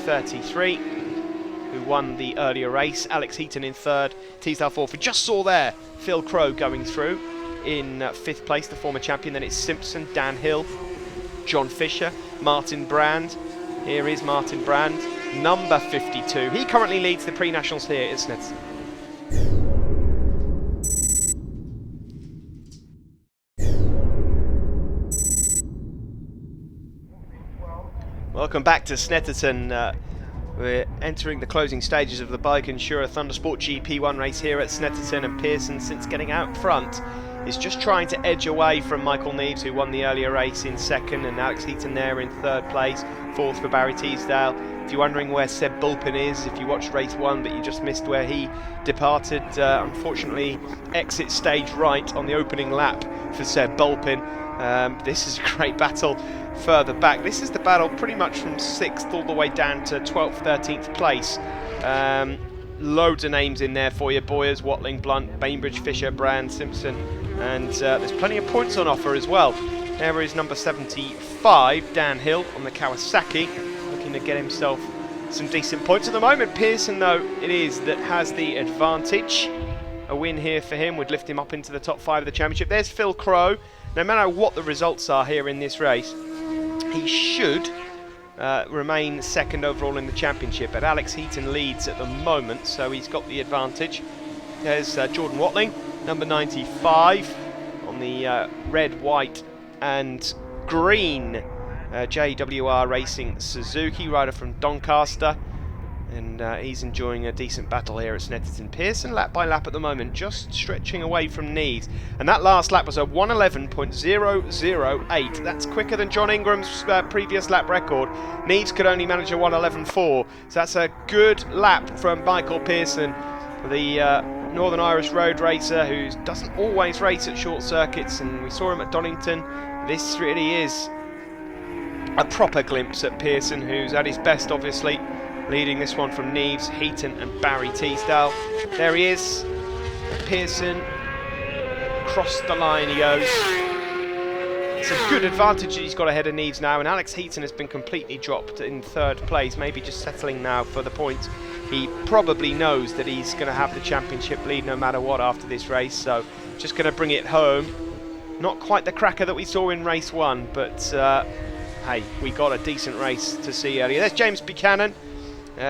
33, who won the earlier race. Alex Heaton in 3rd, Teesdale 4th. We just saw there Phil Crow going through in 5th place, the former champion. Then it's Simpson, Dan Hill, John Fisher, Martin Brand. Here is Martin Brand, number 52. He currently leads the pre-nationals here at Snetterton. Welcome back to Snetterton. We're entering the closing stages of the Bike Insurer Thundersport GP1 race here at Snetterton, and Pearson, since getting out front, is just trying to edge away from Michael Neves, who won the earlier race in 2nd, and Alex Heaton there in 3rd place, 4th for Barry Teesdale. If you're wondering where Seb Bulpin is, if you watched race 1 but you just missed where he departed, unfortunately exit stage right on the opening lap for Seb Bulpin. This is a great battle further back. This is the battle pretty much from 6th all the way down to 12th, 13th place. Loads of names in there for you: Boyers, Watling, Blunt, Bainbridge, Fisher, Brand, Simpson, and there's plenty of points on offer as well. There is number 75, Dan Hill on the Kawasaki, looking to get himself some decent points. At the moment, Pearson, though, it is that has the advantage. A win here for him would lift him up into the top 5 of the championship. There's Phil Crow. No matter what the results are here in this race, he should remain 2nd overall in the championship, but Alex Heaton leads at the moment, so he's got the advantage. There's Jordan Watling, number 95, on the red, white and green JWR Racing Suzuki, rider from Doncaster, and he's enjoying a decent battle here at Snetterton. Pearson lap by lap at the moment, just stretching away from Neves, and that last lap was a 1:11.008. That's quicker than John Ingram's previous lap record. Neves could only manage a 1:11.4, so that's a good lap from Michael Pearson, the Northern Irish road racer who doesn't always race at short circuits, and we saw him at Donington. This really is a proper glimpse at Pearson, who's at his best, obviously, leading this one from Neves, Heaton and Barry Teesdale. There he is, Pearson, across the line he goes. It's a good advantage that he's got ahead of Neves now, and Alex Heaton has been completely dropped in 3rd place, maybe just settling now for the points. He probably knows that he's going to have the championship lead no matter what after this race, so just going to bring it home. Not quite the cracker that we saw in race 1, but hey, we got a decent race to see earlier. There's James Buchanan.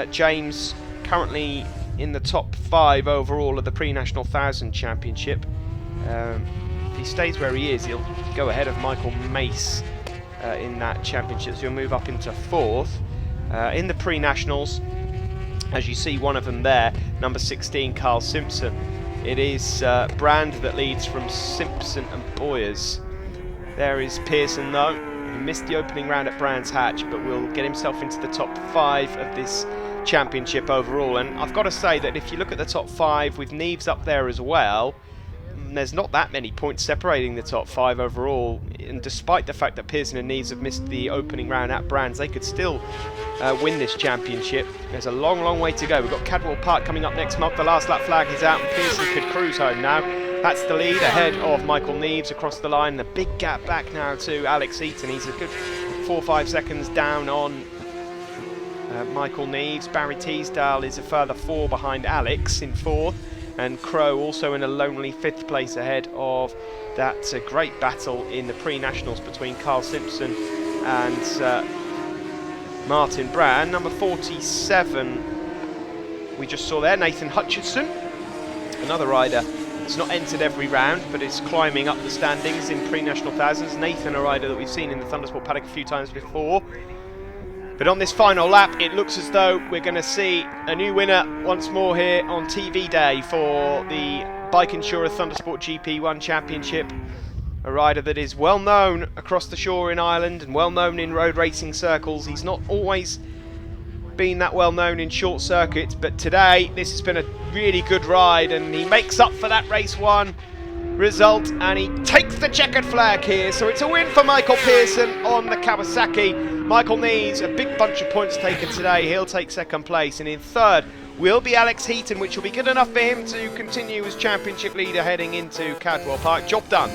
James currently in the top 5 overall of the pre-national 1000 championship. If he stays where he is, he'll go ahead of Michael Mace in that championship, so he'll move up into 4th. In the pre-nationals, as you see one of them there, number 16, Carl Simpson. It is Brand that leads from Simpson and Boyers. There is Pearson, though. He missed the opening round at Brands Hatch, but will get himself into the top 5 of this championship overall. And I've got to say that if you look at the top 5 with Neves up there as well, and there's not that many points separating the top 5 overall, and despite the fact that Pearson and Neves have missed the opening round at Brands, they could still win this championship. There's a long way to go. We've got Cadwell Park coming up next month. The last lap flag is out and Pearson could cruise home now. That's the lead ahead of Michael Neves across the line. The big gap back now to Alex Eaton. He's a good 4 or 5 seconds down on Michael Neves. Barry Teasdale is a further 4 behind Alex in 4th, and Crow also in a lonely 5th place ahead of that great battle in the pre-nationals between Carl Simpson and Martin Brand. Number 47 we just saw there, Nathan Hutchinson, another rider that's not entered every round but is climbing up the standings in pre-national thousands. Nathan, a rider that we've seen in the Thundersport paddock a few times before. But on this final lap, it looks as though we're going to see a new winner once more here on TV Day for the Bike Insurer Thundersport GP1 Championship. A rider that is well known across the shore in Ireland and well known in road racing circles. He's not always been that well known in short circuits, but today this has been a really good ride and he makes up for that race 1 result and he takes the checkered flag here. So it's a win for Michael Pearson on the Kawasaki. Michael needs a big bunch of points taken today. He'll take 2nd place, and in 3rd will be Alex Heaton, which will be good enough for him to continue as championship leader heading into Cadwell Park. Job done.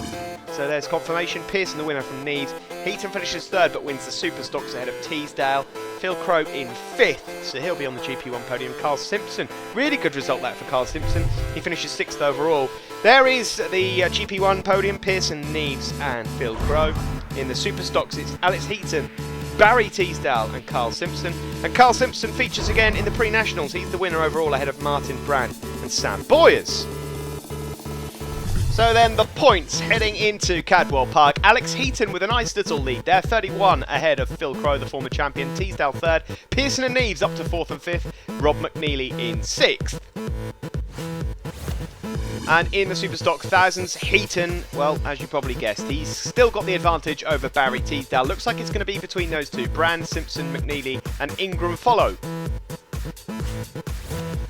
So there's confirmation. Pearson the winner from Neves. Heaton finishes 3rd but wins the Super Stocks ahead of Teasdale. Phil Crow in 5th, so he'll be on the GP1 podium. Carl Simpson, really good result that for Carl Simpson. He finishes 6th overall. There is the GP1 podium. Pearson, Neves and Phil Crow. In the Super Stocks it's Alex Heaton, Barry Teasdale and Carl Simpson. And Carl Simpson features again in the pre-nationals. He's the winner overall ahead of Martin Brand and Sam Boyers. So then the points heading into Cadwell Park. Alex Heaton with a nice little lead there, 31 ahead of Phil Crow, the former champion. Teasdale 3rd, Pearson and Neves up to 4th and 5th, Rob McNeely in 6th. And in the Superstock Thousands, Heaton, well, as you probably guessed, he's still got the advantage over Barry Teasdale. Looks like it's going to be between those two. Brand, Simpson, McNeely and Ingram follow.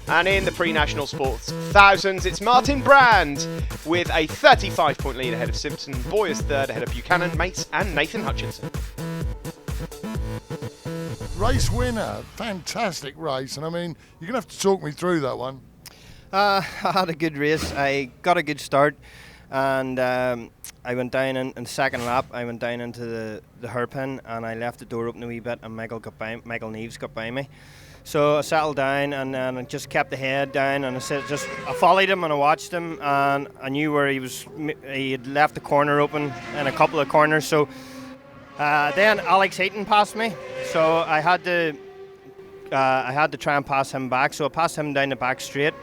And in the pre-national sports thousands, it's Martin Brand with a 35-point lead ahead of Simpson. Boyers 3rd ahead of Buchanan, Mace and Nathan Hutchinson. Race winner, fantastic race, and I mean, you're going to have to talk me through that one. I had a good race. I got a good start, and I went down in the 2nd lap. I went down into the hairpin, and I left the door open a wee bit, and Michael Neves got by me. So I settled down and I just kept the head down, and I followed him and I watched him, and I knew where he was. He had left the corner open in a couple of corners. So then Alex Heaton passed me, so I had to try and pass him back. So I passed him down the back straight,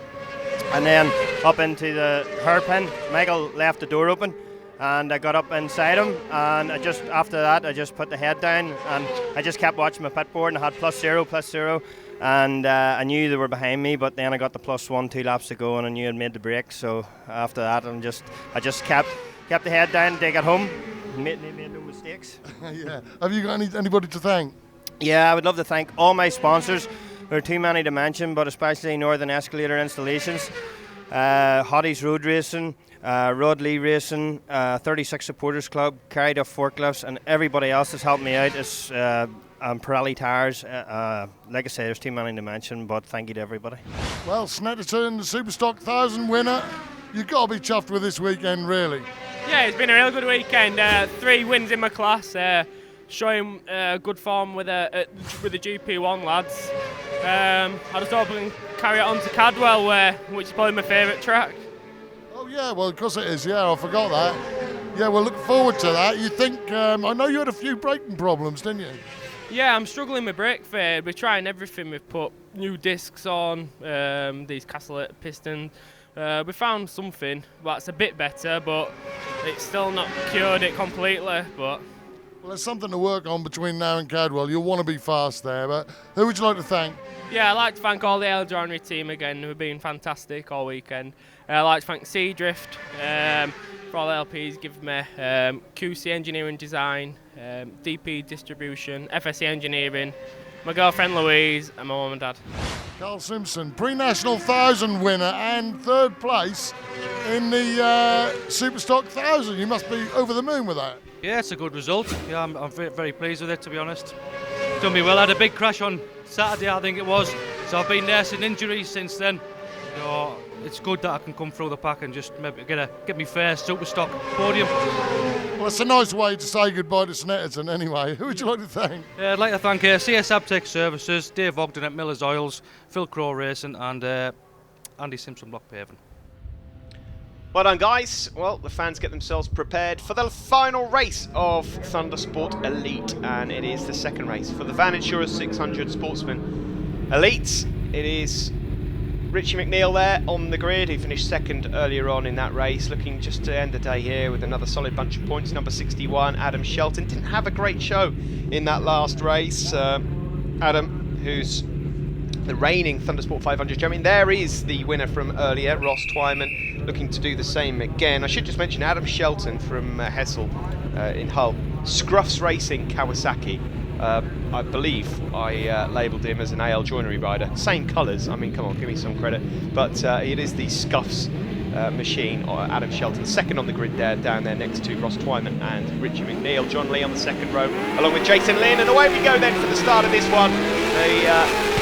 and then up into the hairpin. Michael left the door open, and I got up inside him, and after that I just put the head down and I just kept watching my pit board, and I had +0, and I knew they were behind me, but then I got the +1 2 laps to go, and I knew I'd made the break. So after that I just kept the head down to get home. Made no mistakes. Yeah. Have you got anybody to thank? Yeah, I would love to thank all my sponsors. There are too many to mention, but especially Northern Escalator Installations, Hotties Road Racing, Rod Lee Racing, 36 Supporters Club, Carried Up Forklifts, and everybody else that's helped me out. It's Pirelli Tires. Like I say, there's too many to mention, but thank you to everybody. Well, Snetterton, the Superstock 1000 winner. You've got to be chuffed with this weekend, really. Yeah, it's been a real good weekend. 3 wins in my class, showing good form with the GP1 lads. I just hope I can carry it on to Cadwell, which is probably my favourite track. Oh yeah, well of course it is. Yeah, I forgot that. Yeah, we'll look forward to that. You think? I know you had a few braking problems, didn't you? Yeah, I'm struggling with brake fade. We're trying everything. We've put new discs on, these Castellet pistons. We found something that's a bit better, but it's still not cured it completely. But well, there's something to work on between now and Cadwell. You'll want to be fast there, but who would you like to thank? Yeah, I'd like to thank all the L Joinery team again, who have been fantastic all weekend. I'd like to thank Seadrift for all the LPs given me, QC Engineering Design, DP Distribution, FSE Engineering, my girlfriend Louise, and my mum and dad. Carl Simpson, pre-national 1000 winner and 3rd place in the Superstock 1000. You must be over the moon with that. Yeah, it's a good result. Yeah, I'm very, very pleased with it, to be honest. Done me well. I had a big crash on Saturday, I think it was. So I've been nursing injuries since then. So it's good that I can come through the pack and just maybe get me first Superstock podium. Well, it's a nice way to say goodbye to Snetterton anyway. Who would you like to thank? I'd like to thank CS Abtech Services, Dave Ogden at Miller's Oils, Phil Crow Racing and Andy Simpson Block Paving. Well done, guys. Well, the fans get themselves prepared for the final race of Thundersport Elite, and it is the second race for the Van Insurers 600 Sportsman Elite. It is Richie McNeil there on the grid, who finished second earlier on in that race, looking just to end the day here with another solid bunch of points. Number 61, Adam Shelton, didn't have a great show in that last race. Adam, who's the reigning Thundersport 500 champion. There is the winner from earlier, Ross Twyman, looking to do the same again. I should just mention Adam Shelton from Hessel in Hull. Scruffs Racing Kawasaki. I believe I labelled him as an AL joinery rider. Same colours, I mean, come on, give me some credit. But it is the Scuffs machine. Adam Shelton, second on the grid there, down there next to Ross Twyman and Richie McNeil. John Lee on the second row, along with Jason Lynn. And away we go then for the start of this one. The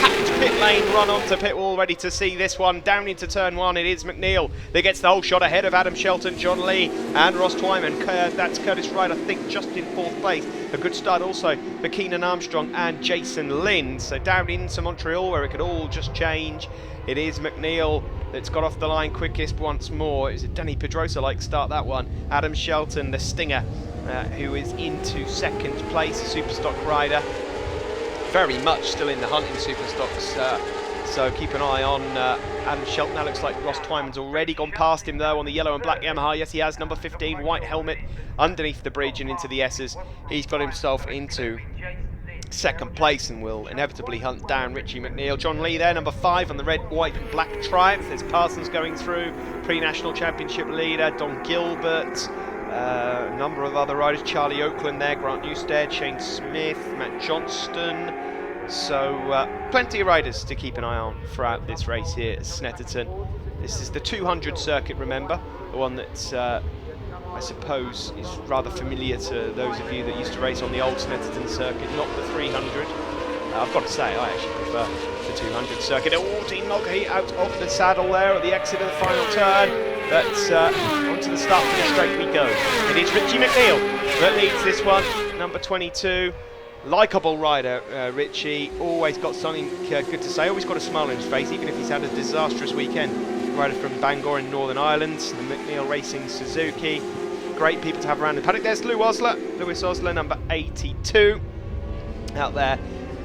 packed pit lane run onto pit wall, ready to see this one. Down into turn one, it is McNeil that gets the whole shot ahead of Adam Shelton, John Lee and Ross Twyman. That's Curtis Wright, I think, just in fourth place. A good start also for Keenan Armstrong and Jason Lynn. So down into Montreal, where it could all just change. It is McNeil that's got off the line quickest once more. It was a Danny Pedrosa-like start, that one. Adam Shelton, the stinger, who is into second place, a Superstock rider. Very much still in the hunt in Superstocks, so keep an eye on Adam Shelton. That looks like Ross Twyman's already gone past him though on the yellow and black Yamaha. Yes, he has. Number 15, white helmet underneath the bridge and into the S's. He's got himself into second place and will inevitably hunt down Richie McNeil. John Lee there, number 5 on the red, white and black Triumph. There's Parsons going through, pre-national championship leader, Don Gilbert, a number of other riders, Charlie Oakland there, Grant Newstead, Shane Smith, Matt Johnston. So plenty of riders to keep an eye on throughout this race here at Snetterton. This is the 200 circuit, remember, the one that I suppose is rather familiar to those of you that used to race on the old Snetterton circuit, not the 300. I've got to say, I actually prefer the 200 circuit. Oh, Dean Mulcahy out of the saddle there at the exit of the final turn. But onto the start finish straight we go. It is Richie McNeil that leads this one, number 22. Likeable rider, Richie. Always got something good to say. Always got a smile on his face, even if he's had a disastrous weekend. Rider from Bangor in Northern Ireland, the McNeil Racing Suzuki. Great people to have around the paddock. There's Lewis Osler, number 82, out there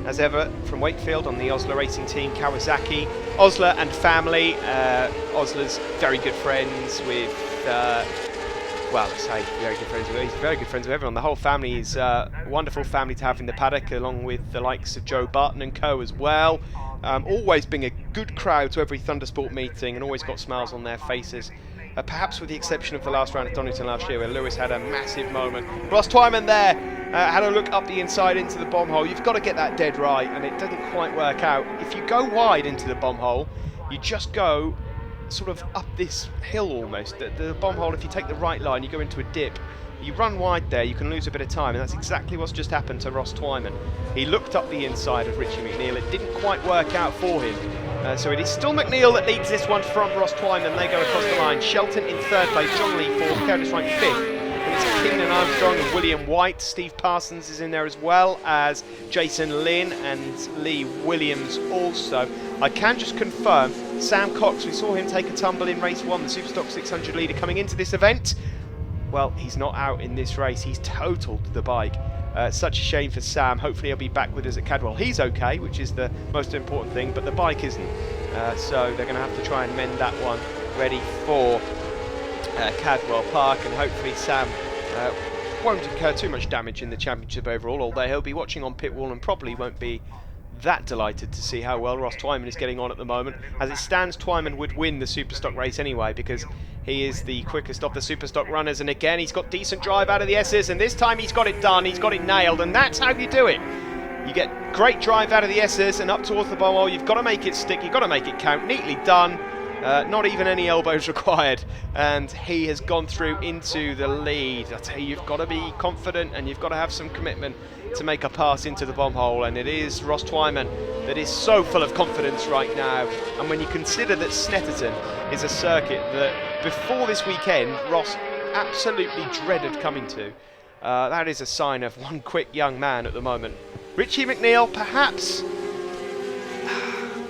as ever from Wakefield on the Osler Racing Team Kawasaki. Osler and family. Osler's very good friends with, well, I say very good friends with, he's very good friends with everyone. The whole family is a wonderful family to have in the paddock, along with the likes of Joe Barton and co as well. Always bring a good crowd to every Thundersport meeting and always got smiles on their faces. Perhaps with the exception of the last round at Donington last year, where Lewis had a massive moment. Ross Twyman there had a look up the inside into the bomb hole. You've got to get that dead right, and it doesn't quite work out. If you go wide into the bomb hole, you just go sort of up this hill almost. The bomb hole, if you take the right line, you go into a dip. You run wide there, you can lose a bit of time, and that's exactly what's just happened to Ross Twyman. He looked up the inside of Richie McNeil. It didn't quite work out for him. So it is still McNeil that leads this one from Ross Twyman. They go across the line. Shelton in third place, John Lee fourth, Curtis Wright fifth. And it's Keenan Armstrong and William White. Steve Parsons is in there as well as Jason Lynn and Lee Williams also. I can just confirm Sam Cox, we saw him take a tumble in race 1, the Superstock 600 leader coming into this event. Well, he's not out in this race. He's totaled the bike. Such a shame for Sam. Hopefully he'll be back with us at Cadwell. He's okay, which is the most important thing, but the bike isn't. So they're going to have to try and mend that one ready for Cadwell Park, and hopefully Sam won't incur too much damage in the championship overall, although he'll be watching on pit wall and probably won't be that delighted to see how well Ross Twyman is getting on at the moment. As it stands, Twyman would win the Superstock race anyway, because he is the quickest of the Superstock runners, and again he's got decent drive out of the S's, and this time he's got it done, he's got it nailed, and that's how you do it. You get great drive out of the S's and up towards the bomb hole. You've got to make it stick, you've got to make it count. Neatly done. Not even any elbows required, and he has gone through into the lead. I tell you, you've got to be confident and you've got to have some commitment to make a pass into the bomb hole, and it is Ross Twyman that is so full of confidence right now. And when you consider that Snetterton is a circuit that before this weekend Ross absolutely dreaded coming to, that is a sign of one quick young man at the moment. Richie McNeil perhaps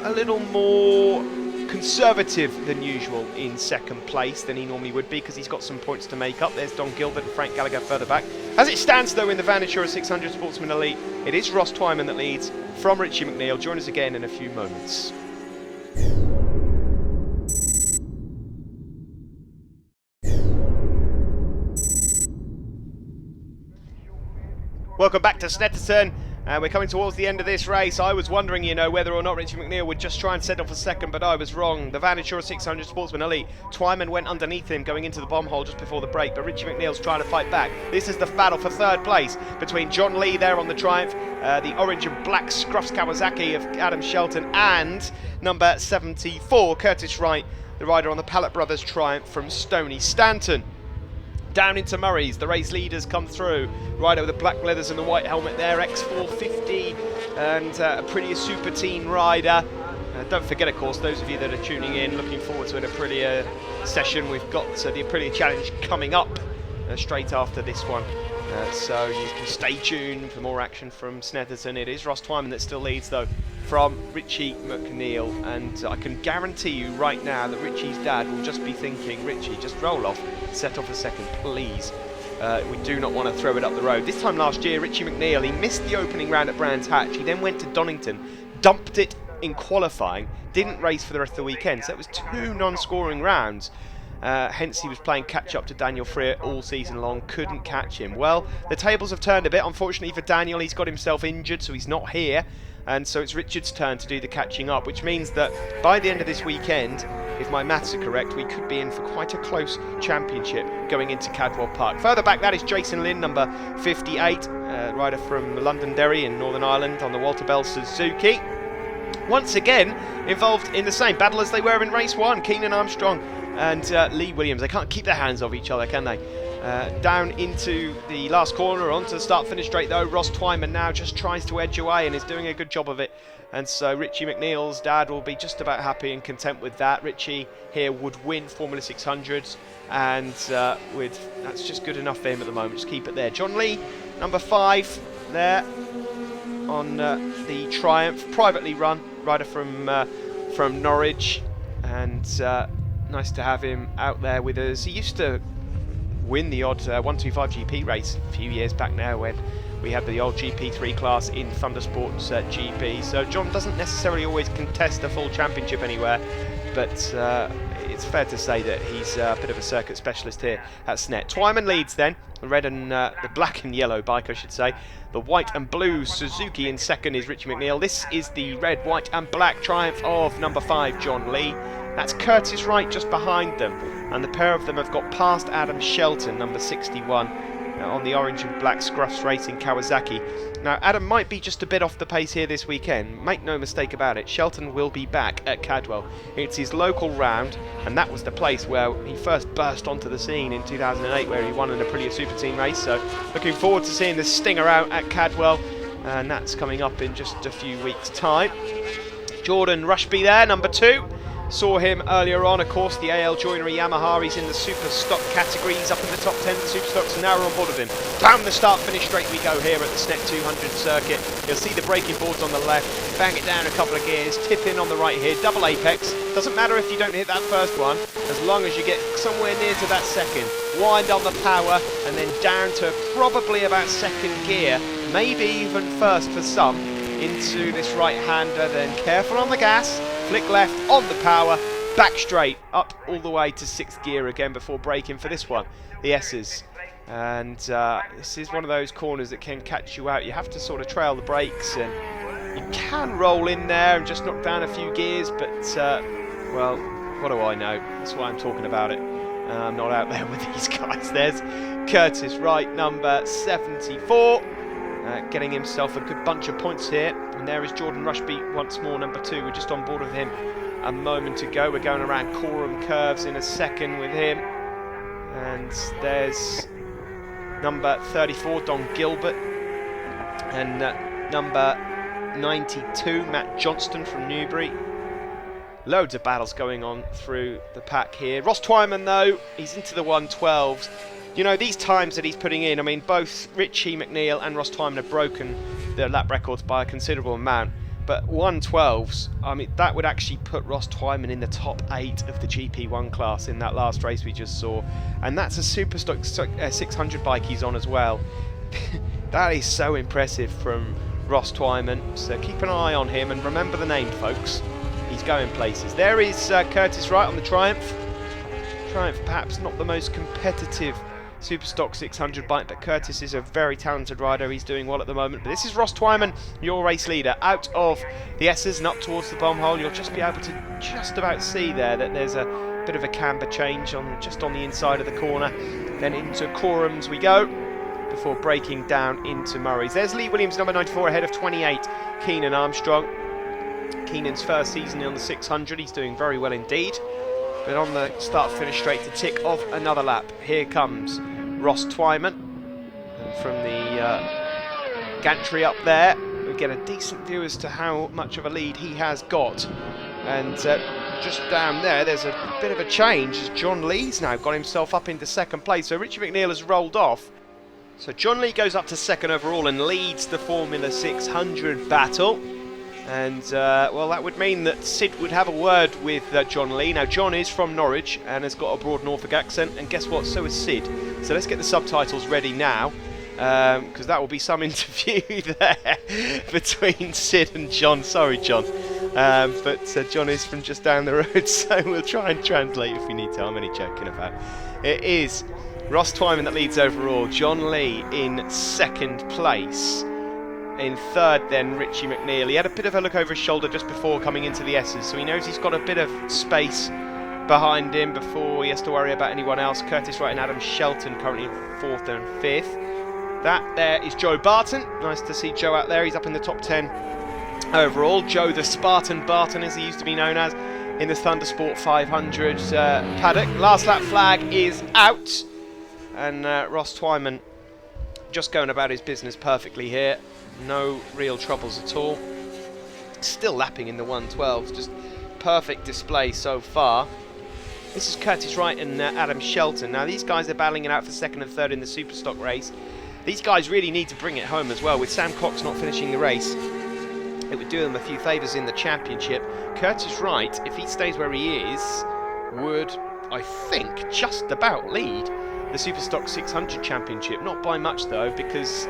a little more conservative than usual in second place than he normally would be, because he's got some points to make up. There's Don Gilbert and Frank Gallagher further back. As it stands though in the Vanisher 600 Sportsman Elite, it is Ross Twyman that leads from Richie McNeil. Join us again in a few moments. Welcome back to Snetterton. We're coming towards the end of this race. I was wondering, whether or not Richie McNeil would just try and set off a second, but I was wrong. The Vanisher 600 Sportsman Elite, Twyman went underneath him going into the bomb hole just before the break, but Richie McNeil's trying to fight back. This is the battle for third place between John Lee there on the Triumph, the orange and black Scruffs Kawasaki of Adam Shelton, and number 74, Curtis Wright, the rider on the Pallet Brothers Triumph from Stony Stanton. Down into Murray's, the race leaders come through. Rider with the black leathers and the white helmet there, X450, and a pretty super teen rider. Don't forget, of course, those of you that are tuning in, looking forward to an Aprilia session. We've got the Aprilia Challenge coming up straight after this one. So you can stay tuned for more action from Snetterton. It is Ross Twyman that still leads, though, from Richie McNeil, and I can guarantee you right now that Richie's dad will just be thinking, Richie, just roll off, set off a second, please. We do not want to throw it up the road. This time last year, Richie McNeil, he missed the opening round at Brands Hatch. He then went to Donington, dumped it in qualifying, didn't race for the rest of the weekend, so it was 2 non-scoring rounds. Hence he was playing catch up to Daniel Freer all season long, couldn't catch him. Well, the tables have turned a bit. Unfortunately for Daniel, he's got himself injured, so he's not here, and so it's Richard's turn to do the catching up, which means that by the end of this weekend, if my maths are correct, we could be in for quite a close championship going into Cadwell Park. Further back, that is Jason Lynn, number 58, rider from Londonderry in Northern Ireland on the Walter Bell Suzuki. Once again involved in the same battle as they were in race 1, Keenan Armstrong and Lee Williams. They can't keep their hands off each other, can they? Down into the last corner, onto the start-finish straight though. Ross Twyman now just tries to edge away and is doing a good job of it. And so Richie McNeil's dad will be just about happy and content with that. Richie here would win Formula 600s, and that's just good enough for him at the moment. Just keep it there. John Lee, number 5, there on the Triumph, privately run, rider from Norwich, and nice to have him out there with us. He used to win the odd 125 GP race a few years back now when we had the old GP3 class in Thundersport's GP. So John doesn't necessarily always contest a full championship anywhere, but it's fair to say that he's a bit of a circuit specialist here at Snet. Twyman leads then, the red and the black and yellow bike, I should say. The white and blue Suzuki in second is Richie McNeil. This is the red, white and black Triumph of number 5, John Lee. That's Curtis Wright just behind them, and the pair of them have got past Adam Shelton, number 61, on the orange and black Scruffs Racing Kawasaki. Now Adam might be just a bit off the pace here this weekend, make no mistake about it. Shelton will be back at Cadwell. It's his local round, and that was the place where he first burst onto the scene in 2008, where he won an Aprilia Super Team race. So looking forward to seeing the stinger out at Cadwell, and that's coming up in just a few weeks' time. Jordan Rushby there, number 2. Saw him earlier on, of course, the AL Joinery Yamaha. He's in the super stock categories, up in the top 10 of the super stocks, and now we're on board with him. Down the start finish straight we go here at the Snet 200 circuit. You'll see the braking boards on the left, bang it down a couple of gears, tip in on the right here, double apex. Doesn't matter if you don't hit that first one, as long as you get somewhere near to that second. Wind on the power, and then down to probably about second gear, maybe even first for some, into this right-hander, then careful on the gas, flick left on the power, back straight, up all the way to 6th gear again before braking for this one, the S's. And this is one of those corners that can catch you out. You have to sort of trail the brakes, and you can roll in there and just knock down a few gears, but, well, what do I know? That's why I'm talking about it. I'm not out there with these guys. There's Curtis Wright, number 74. Getting himself a good bunch of points here, and there is Jordan Rushby once more, number 2. We're just on board with him a moment ago. We're going around Coram curves in a second with him. And there's number 34, Don Gilbert, and number 92, Matt Johnston from Newbury. Loads of battles going on through the pack here. Ross Twyman, though, he's into the 112s. You know, these times that he's putting in, I mean, both Richie McNeil and Ross Twyman have broken their lap records by a considerable amount. But 112s, I mean, that would actually put Ross Twyman in the top 8 of the GP1 class in that last race we just saw. And that's a Superstock 600 bike he's on as well. That is so impressive from Ross Twyman. So keep an eye on him and remember the name, folks. He's going places. There is Curtis Wright on the Triumph. Triumph perhaps not the most competitive Superstock 600 bike, but Curtis is a very talented rider. He's doing well at the moment. But this is Ross Twyman, your race leader, out of the S's and up towards the bomb hole. You'll just be able to just about see there that there's a bit of a camber change just on the inside of the corner. Then into Corams we go before breaking down into Murray's. There's Lee Williams, number 94, ahead of 28, Keenan Armstrong. Keenan's first season on the 600. He's doing very well indeed. But on the start-finish straight to tick off another lap. Here comes Ross Twyman. And from the gantry up there, we get a decent view as to how much of a lead he has got. And just down there's a bit of a change as John Lee's now got himself up into second place. So Richie McNeil has rolled off. So John Lee goes up to second overall and leads the Formula 600 battle. And, well, that would mean that Sid would have a word with John Lee. Now, John is from Norwich and has got a broad Norfolk accent, and guess what? So is Sid. So let's get the subtitles ready now, because that will be some interview there between Sid and John. Sorry, John. But John is from just down the road, so we'll try and translate if we need to. I'm only joking about it. It is Ross Twyman that leads overall. John Lee in second place. In third then Richie McNeil. He had a bit of a look over his shoulder just before coming into the S's, so he knows he's got a bit of space behind him before he has to worry about anyone else. Curtis Wright and Adam Shelton currently in fourth and fifth. That there is Joe Barton. Nice to see Joe out there. He's up in the top 10 overall. Joe the Spartan Barton, as he used to be known as, in the Thundersport 500 paddock. Last lap flag is out, and Ross Twyman just going about his business perfectly here. No real troubles at all. Still lapping in the 112s, just perfect display so far. This is Curtis Wright and Adam Shelton. Now these guys are battling it out for second and third in the Superstock race. These guys really need to bring it home as well. With Sam Cox not finishing the race, it would do them a few favours in the championship. Curtis Wright, if he stays where he is, would, I think, just about lead the Superstock 600 championship. Not by much though, because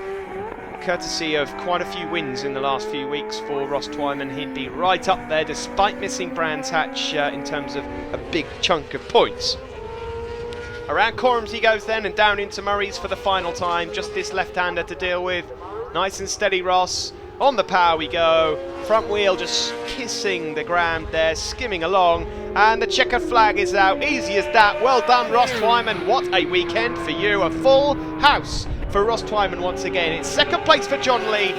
courtesy of quite a few wins in the last few weeks for Ross Twyman, he'd be right up there despite missing Brands Hatch in terms of a big chunk of points. Around Corams he goes then and down into Murray's for the final time. Just this left-hander to deal with. Nice and steady Ross. On the power we go. Front wheel just kissing the ground there, skimming along. And the checkered flag is out. Easy as that. Well done, Ross Twyman. What a weekend for you. A full house for Ross Twyman once again. It's second place for John Lee.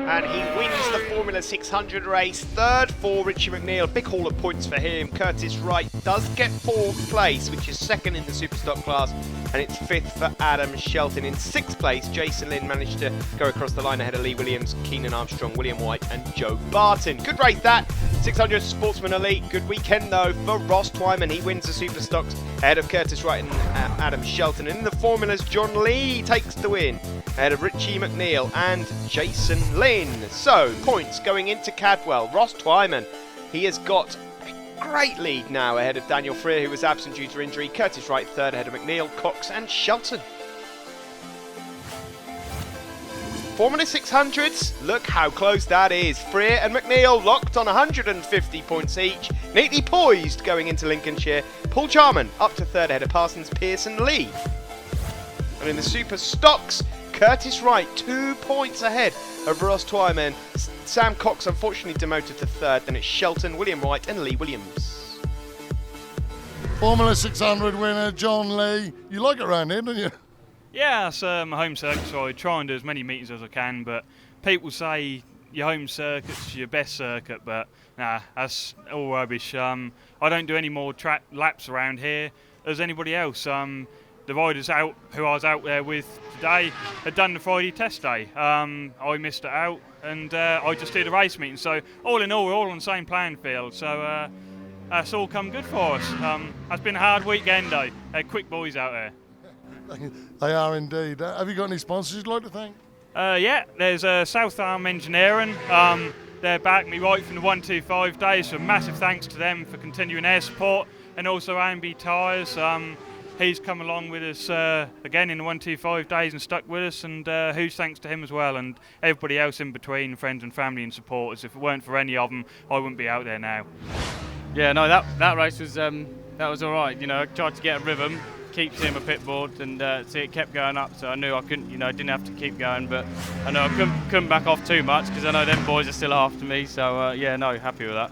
And he wins the Formula 600 race. Third for Richie McNeil. Big haul of points for him. Curtis Wright does get fourth place, which is second in the Superstock class. And it's fifth for Adam Shelton. In sixth place, Jason Lynn managed to go across the line ahead of Lee Williams, Keenan Armstrong, William White and Joe Barton. Good race that. 600 Sportsman Elite. Good weekend though for Ross Twyman. He wins the Superstocks ahead of Curtis Wright and Adam Shelton. And in the Formulas, John Lee takes the win ahead of Richie McNeil and Jason Lynn. So, points going into Cadwell. Ross Twyman, he has got a great lead now ahead of Daniel Freer, who was absent due to injury. Curtis Wright third ahead of McNeil, Cox and Shelton. Formula 600s, look how close that is. Freer and McNeil locked on 150 points each, neatly poised going into Lincolnshire. Paul Jarman up to third ahead of Parsons, Pearson, Lee. And in the Super Stocks, Curtis Wright 2 points ahead of Ross Twyman. Sam Cox unfortunately demoted to third. Then it's Shelton, William White and Lee Williams. Formula 600 winner John Lee. You like it around here, don't you? Yeah, it's my home circuit, so I try and do as many meetings as I can, but people say your home circuit's your best circuit, but nah, that's all rubbish. I don't do any more laps around here as anybody else. The riders out who I was out there with today had done the Friday test day. I missed it out, and I just did a race meeting. So all in all, we're all on the same playing field. So that's all come good for us. It's been a hard weekend though. Quick boys out there. They are indeed. Have you got any sponsors you'd like to thank? Yeah, there's South Arm Engineering. They're backed me right from the 125 days, so massive thanks to them for continuing their support, and also A&B Tyres. He's come along with us again in the 125 days and stuck with us, and huge thanks to him as well, and everybody else in between, friends and family and supporters. If it weren't for any of them, I wouldn't be out there now. Yeah, no, that race was all right. You know, I tried to get a rhythm, keep seeing my pit board, and see it kept going up. So I knew I couldn't, didn't have to keep going, but I know I couldn't back off too much because I know them boys are still after me. So yeah, no, happy with that.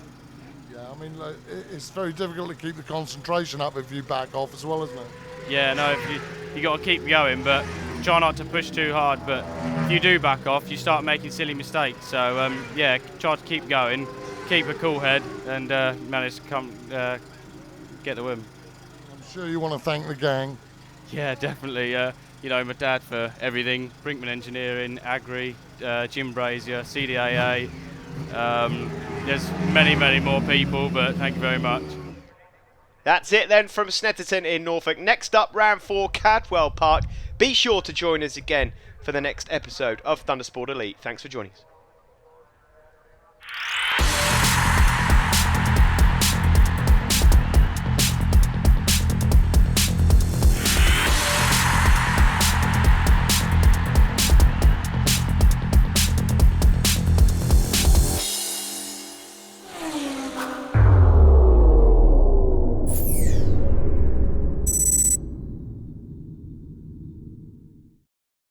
Yeah, I mean, like, it's very difficult to keep the concentration up if you back off as well, isn't it? Yeah, no, if you got to keep going, but try not to push too hard. But if you do back off, you start making silly mistakes. So yeah, try to keep going, keep a cool head, and manage to come get the win. I'm sure you want to thank the gang. Yeah, definitely. My dad for everything, Brinkman Engineering, Agri, Jim Brazier, CDAA. There's many more people, but thank you very much. That's it then from Snetterton in Norfolk. Next up, round 4, Cadwell Park. Be sure to join us again for the next episode of Thundersport Elite. Thanks for joining us.